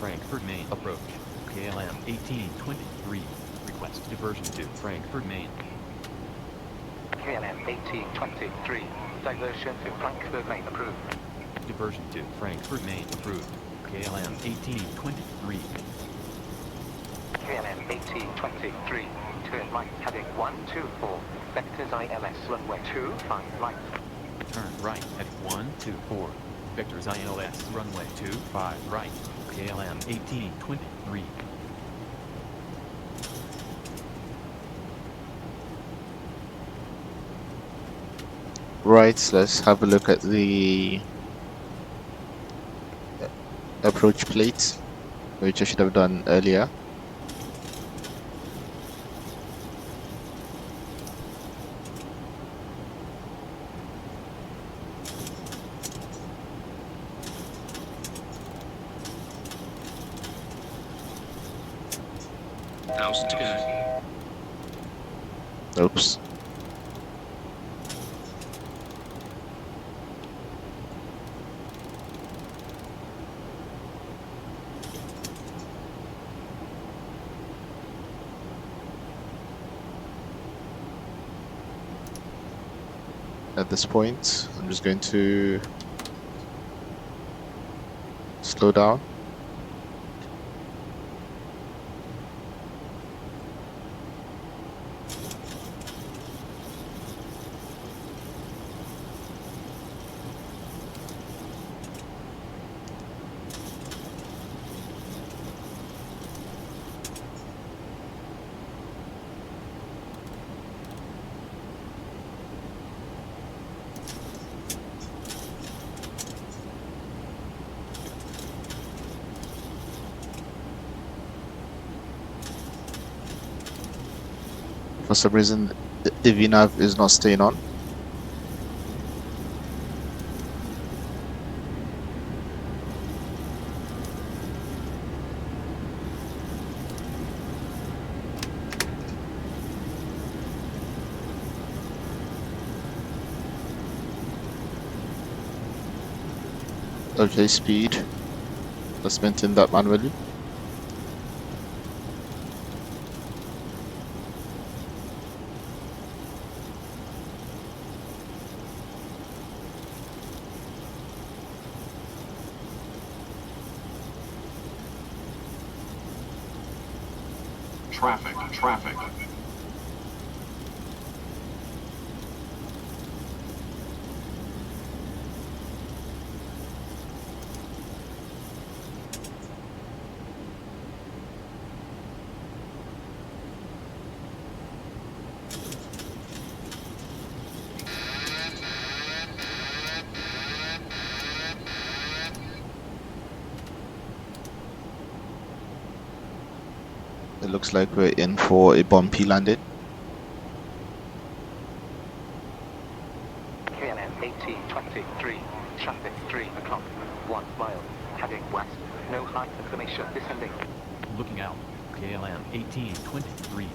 Frankfurt Main approach. KLM 1823. Request diversion to Frankfurt Main. KLM 1823. Diversion to Frankfurt Main approved. Diversion to Frankfurt Main approved. KLM 1823. KLM 1823. Turn right heading 124. Vectors ILS runway 25 right. Turn right at 124. Vectors ILS runway 25 right. KLM 1823. Right, let's have a look at the approach plate, which I should have done earlier. Thousand to go. Oops. at this point. I'm just going to slow down. For some reason, the VNAV is not staying on. Okay, speed. Let's maintain that manually. Traffic. It looks like we're in for a bumpy landing. KLM 1823, traffic 3 o'clock, 1 mile, heading west, no height information, descending. Looking out, KLM 1823.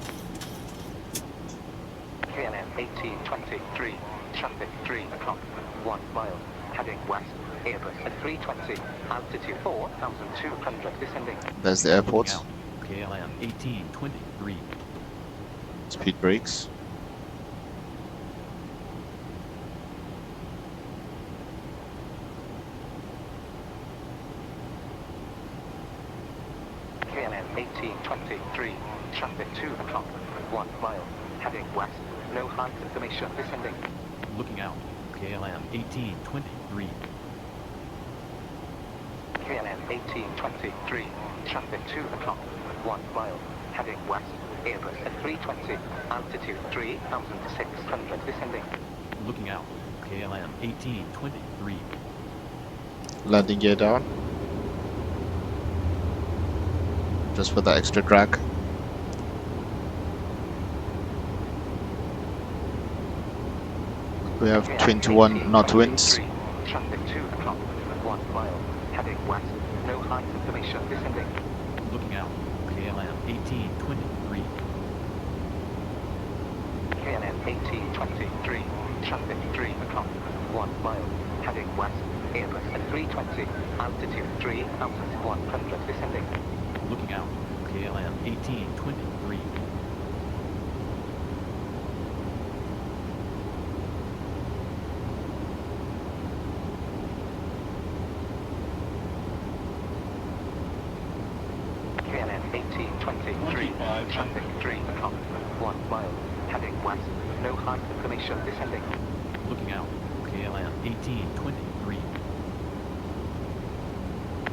KLM 1823, traffic 3 o'clock, 1 mile, heading west, Airbus at 320, altitude 4,200, descending. There's the airport. Looking out, KLM 1823. Speed brakes. KLM 1823, traffic 2 o'clock, 1 mile, heading west, no height information, descending. Looking out, KLM 1823. KLM 1823, traffic 2 o'clock, 1 mile, heading west, Airbus at 320, altitude 3,600, descending. Looking out, KLM 1823. Landing gear down. Just for that extra drag. We have 21 knot winds. Traffic 2 o'clock, 1 mile, heading west, no height information, descending. Looking out, KLM 1823. KLM 1823, traffic 3 o'clock, 1 mile, heading west, Airbus at 320, altitude 3,100, descending. Looking out, KLM 1823. KLM 1823, traffic 3 o'clock, 1 mile, heading west, no height information, descending. Looking out, KLM 1823.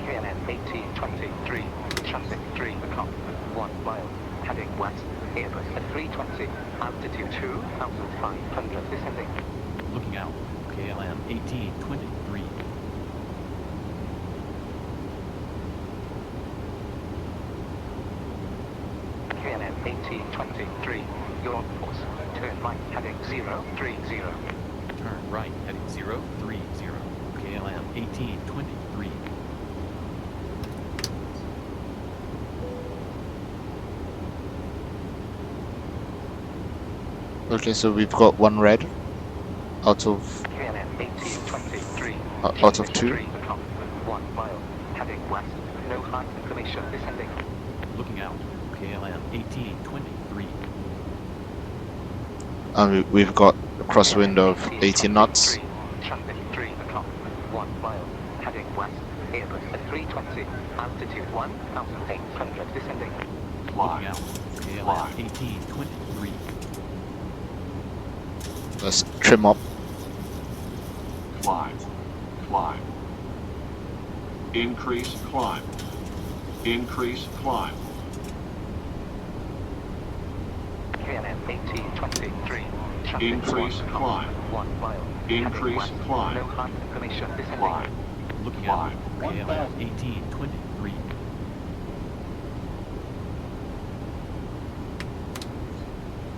KLM 1823, traffic 3 o'clock, 1 mile, heading west, Airbus at 320, altitude 2,500, descending. Looking out, KLM 1823. KLM 1823, you're on course, turn right, heading 030. Turn right, heading 030. KLM 1823. Okay, so we've got one red out of KLM 1823, out of 2. 3 o'clock, 1 mile, heading west, no height information, descending. Looking out, KLM 1823. And we've got a crosswind of 18 knots. Traffic 3 o'clock, 1 mile, heading west, Airbus at 320, altitude 1,800, descending. Looking out. KLM 1823. Let's trim up. Climb. Climb. Increase climb. Increase climb. KLM 1823, traffic Increase 1 o'clock, climb. 1 mile, heading Increase west, climb. no height information, descending. Climb. Looking out. Climb. KLM 1823.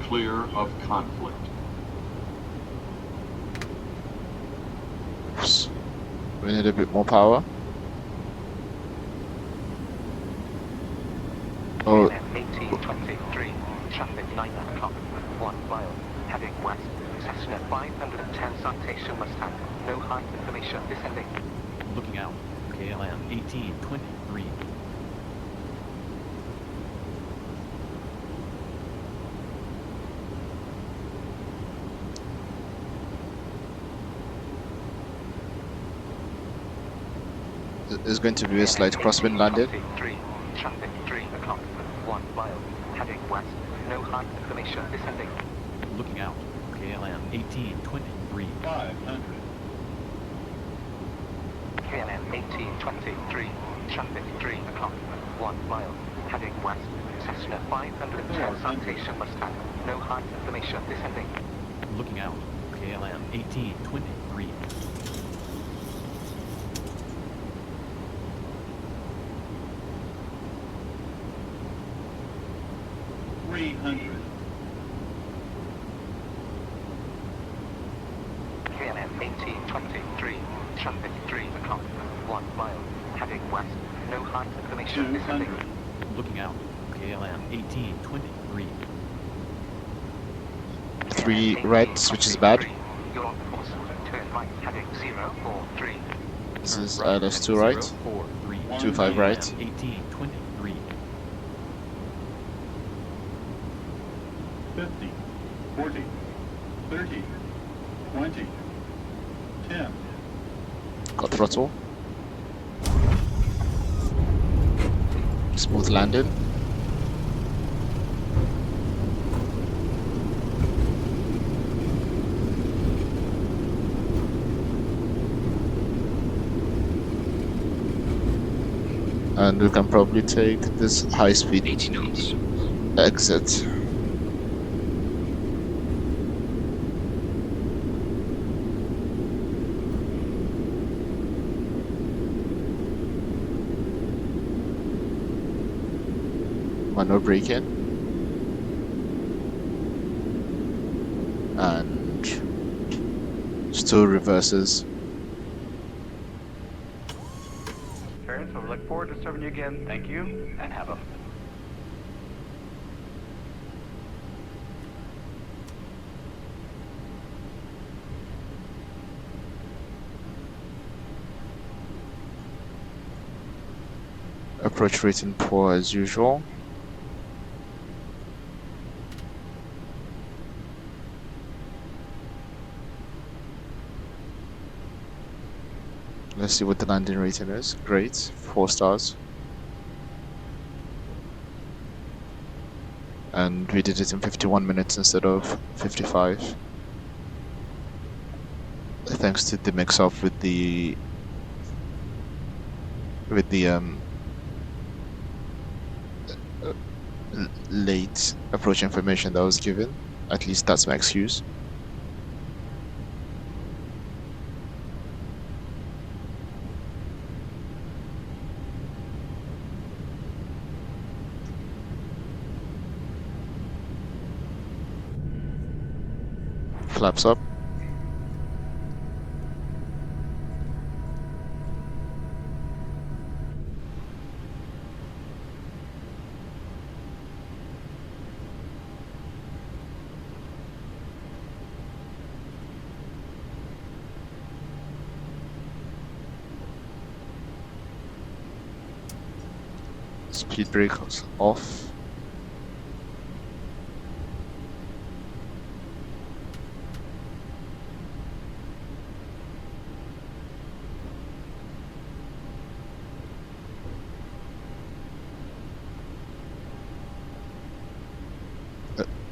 Clear of conflict. Oops. We need a bit more power. Oh, KLM 1823, traffic 9 o'clock, 1 mile, heading west, Cessna 510 citation Mustang, no height information, descending. Looking out. KLM 1823. there's going to be a slight crosswind landing. Traffic 3 o'clock, 1 mile, heading west, no height information, descending. Looking out. KLM 1823. 500. KLM 1823, traffic 3 o'clock, 1 mile, heading west, Cessna 510 citation Mustang, no height information, descending. Looking out. KLM 1823. KLM 1823, traffic 3 o'clock, 1 mile, heading west, no height information, descending. Looking out. KLM 1823. 3 right, which is bad. You're on course, turn right, heading 043. This is Turn ILS2 right. 043. 25 right. 1823. 50, 40, 30, 20, 10. Got throttle. Smooth landing. And we can probably take this high speed 80 knots. exit. Manual braking. And still reverses. Parents, I look forward to serving you again. Thank you, and have a Approach rating poor as usual. Let's see what the landing rating is. Great, 4 stars. And we did it in 51 minutes instead of 55. Thanks to the mix-up with the late approach information that was given. At least that's my excuse. Flaps up. Speed brakes off.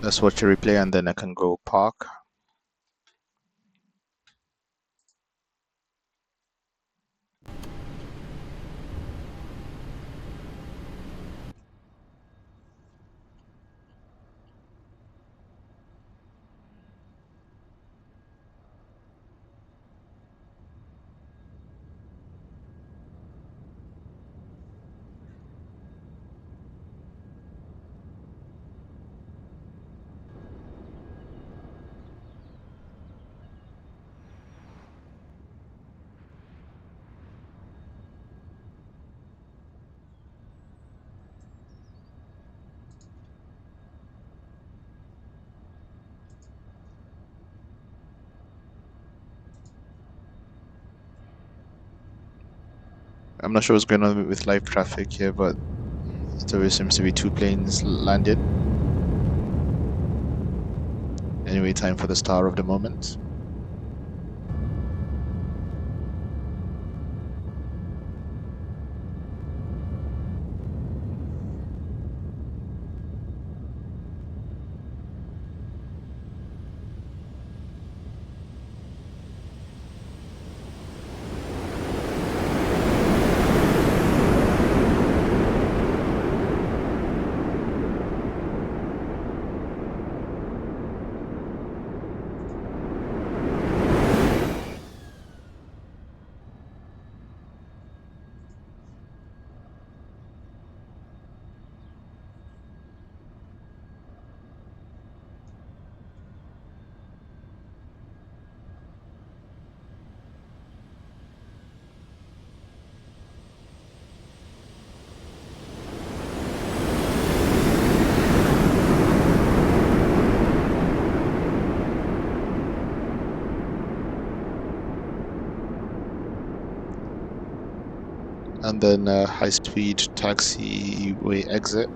Let's watch a replay and then I can go park. I'm not sure what's going on with live traffic here, but it always seems to be 2 planes landed. Anyway, time for the star of the moment. And then high-speed taxiway exit.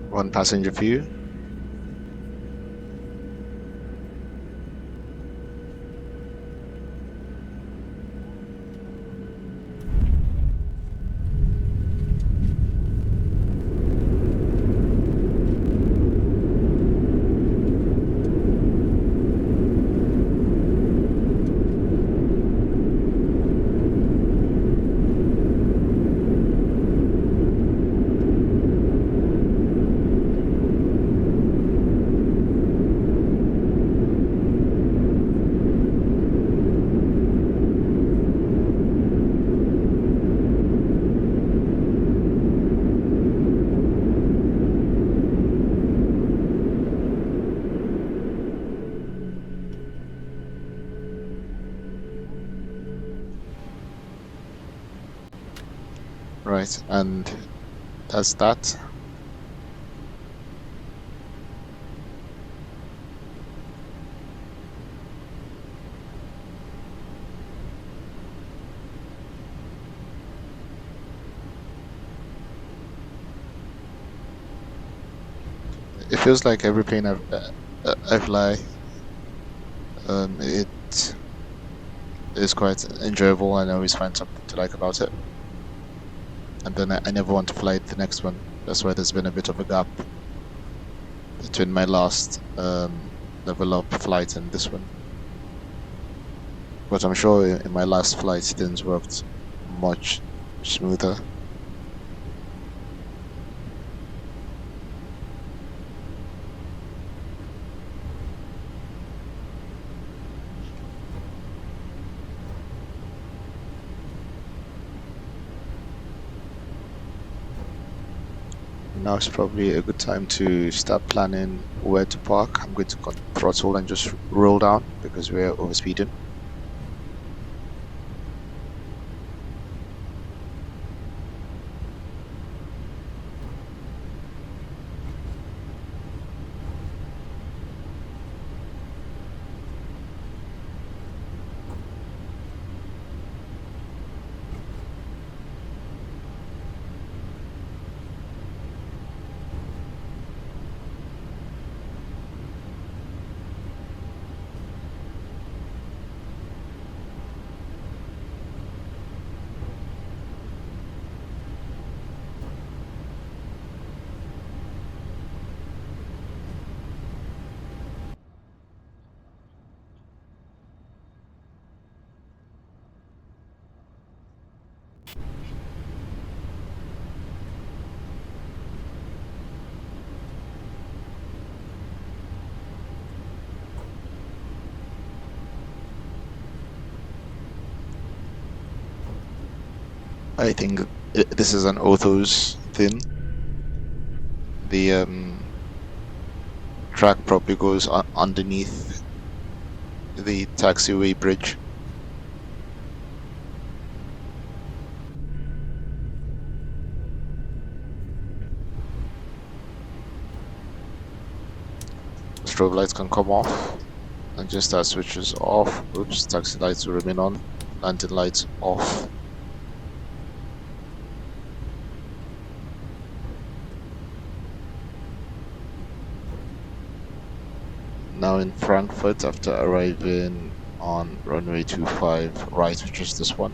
One passenger view. Right, and that's that. It feels like every plane I fly, it is quite enjoyable, and I always find something to like about it. And then I never want to fly the next one. That's why there's been a bit of a gap between my last LevelUp flight and this one. But I'm sure in my last flight things worked much smoother. Now is probably a good time to start planning where to park. I'm going to throttle and just roll down because we're overspeeding. I think this is an autos thing. The track probably goes underneath the taxiway bridge. Strobe lights can come off, and just that switches off. Oops, taxi lights will remain on. Lantern lights off. Now in Frankfurt, after arriving on runway 25 right, which is this one.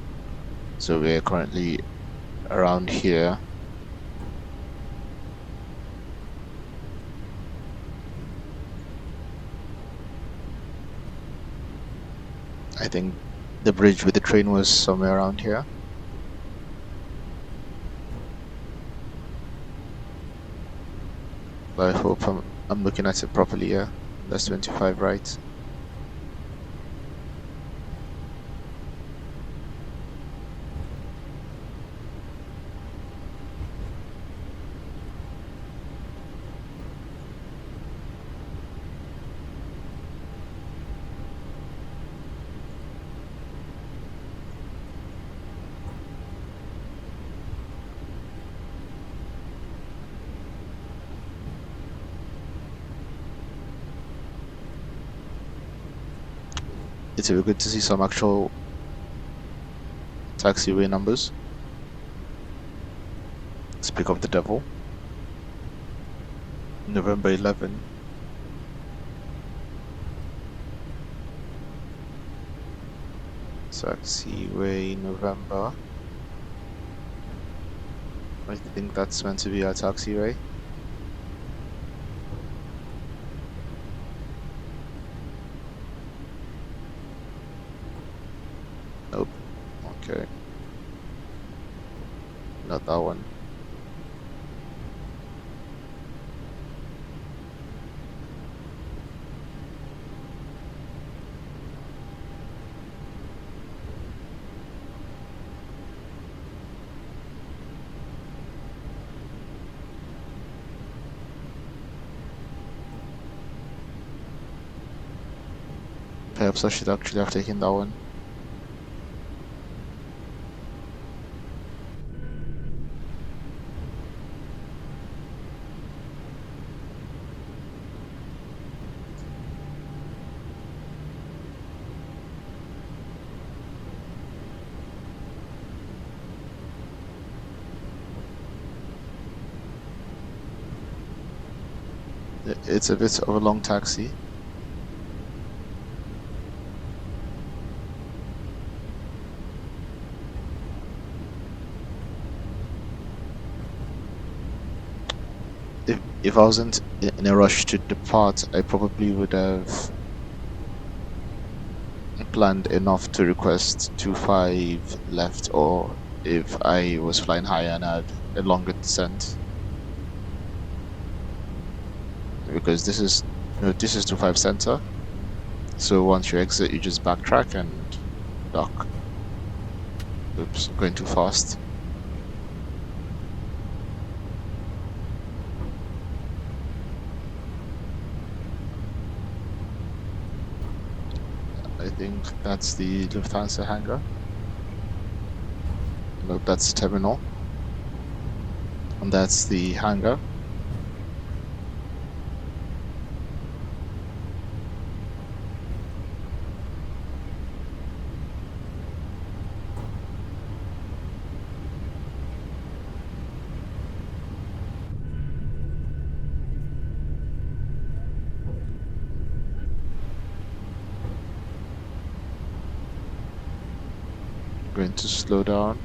So we're currently around here. I think the bridge with the train was somewhere around here. But I hope I'm looking at it properly here. That's 25 right. It would be good to see some actual taxiway numbers. Speak of the devil. November 11. Taxiway November. I think that's meant to be our taxiway. Nope. Okay. Not that one. Perhaps I should actually have taken that one. It's a bit of a long taxi. If I wasn't in a rush to depart, I probably would have planned enough to request 25 left, or if I was flying higher and had a longer descent. Because this is 25 center, so once you exit you just backtrack and dock. Oops, going too fast. I think that's the Lufthansa hangar. No, that's the terminal. And that's the hangar. Going to slow down.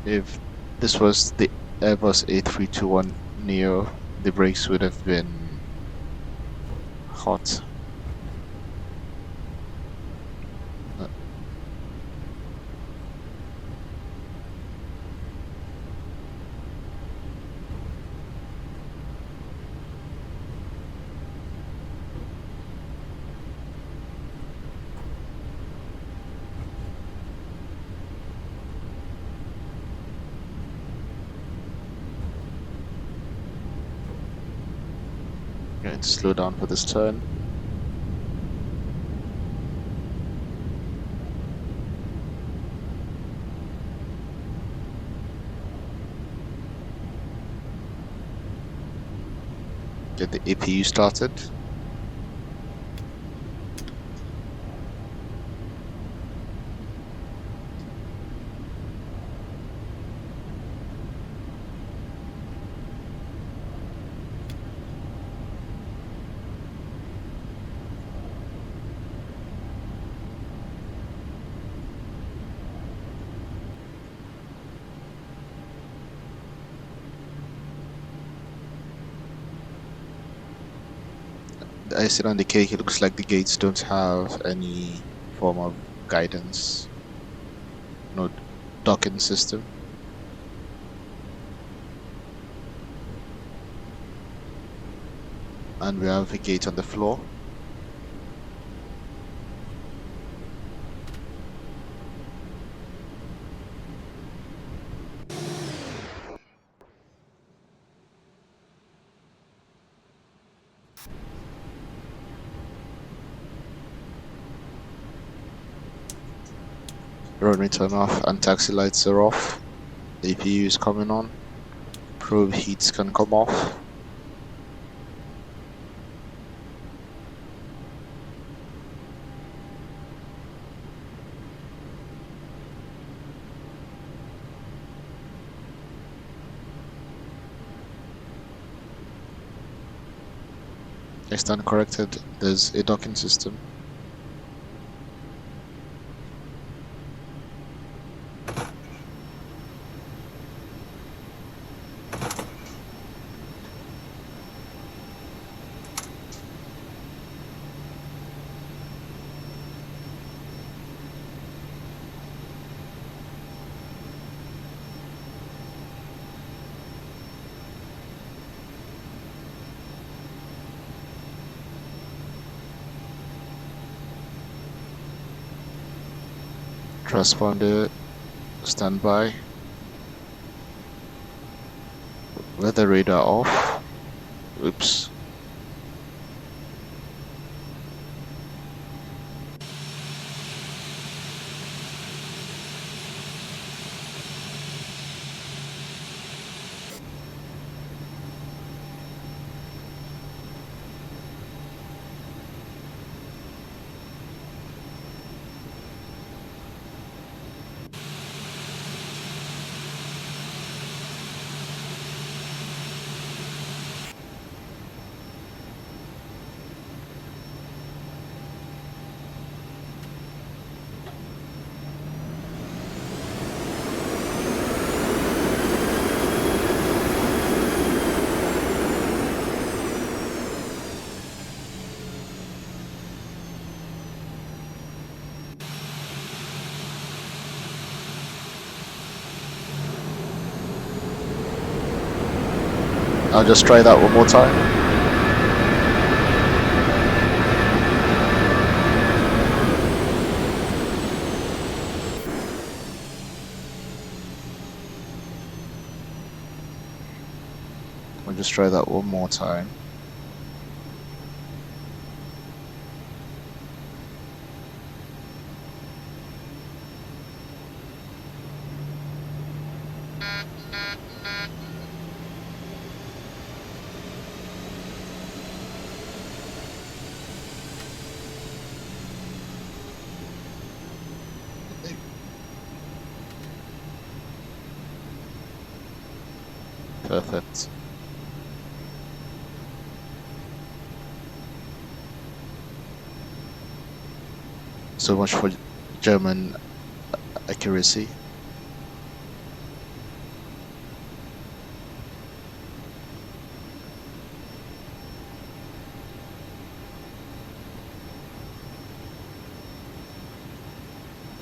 If this was the Airbus A321 Neo, the brakes would have been hot. Going to slow down for this turn. Get the APU started. The icing on the cake, it looks like the gates don't have any form of guidance. No docking system. And we have a gate on the floor. Runway turn off and taxi lights are off. APU is coming on. Probe heats can come off. I stand corrected, there's a docking system. Transponder, standby. Weather radar off. Oops. I'll just try that one more time. I'll just try that one more time. Perfect. So much for German accuracy.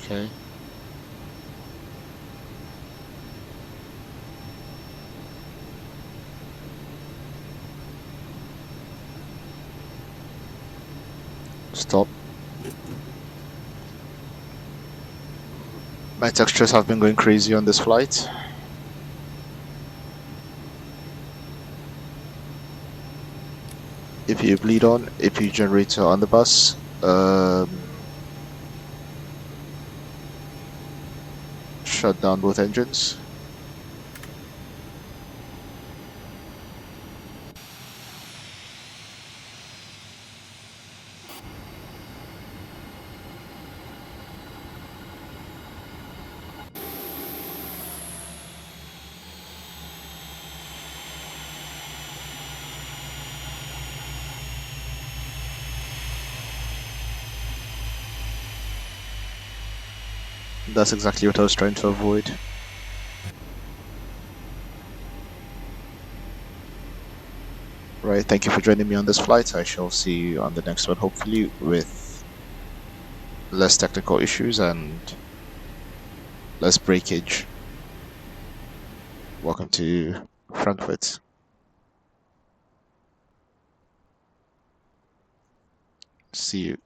Okay. Stop. My textures have been going crazy on this flight. APU bleed on, APU generator on the bus. Shut down both engines. That's exactly what I was trying to avoid. Right, thank you for joining me on this flight. I shall see you on the next one, hopefully with less technical issues and less breakage. Welcome to Frankfurt. See you.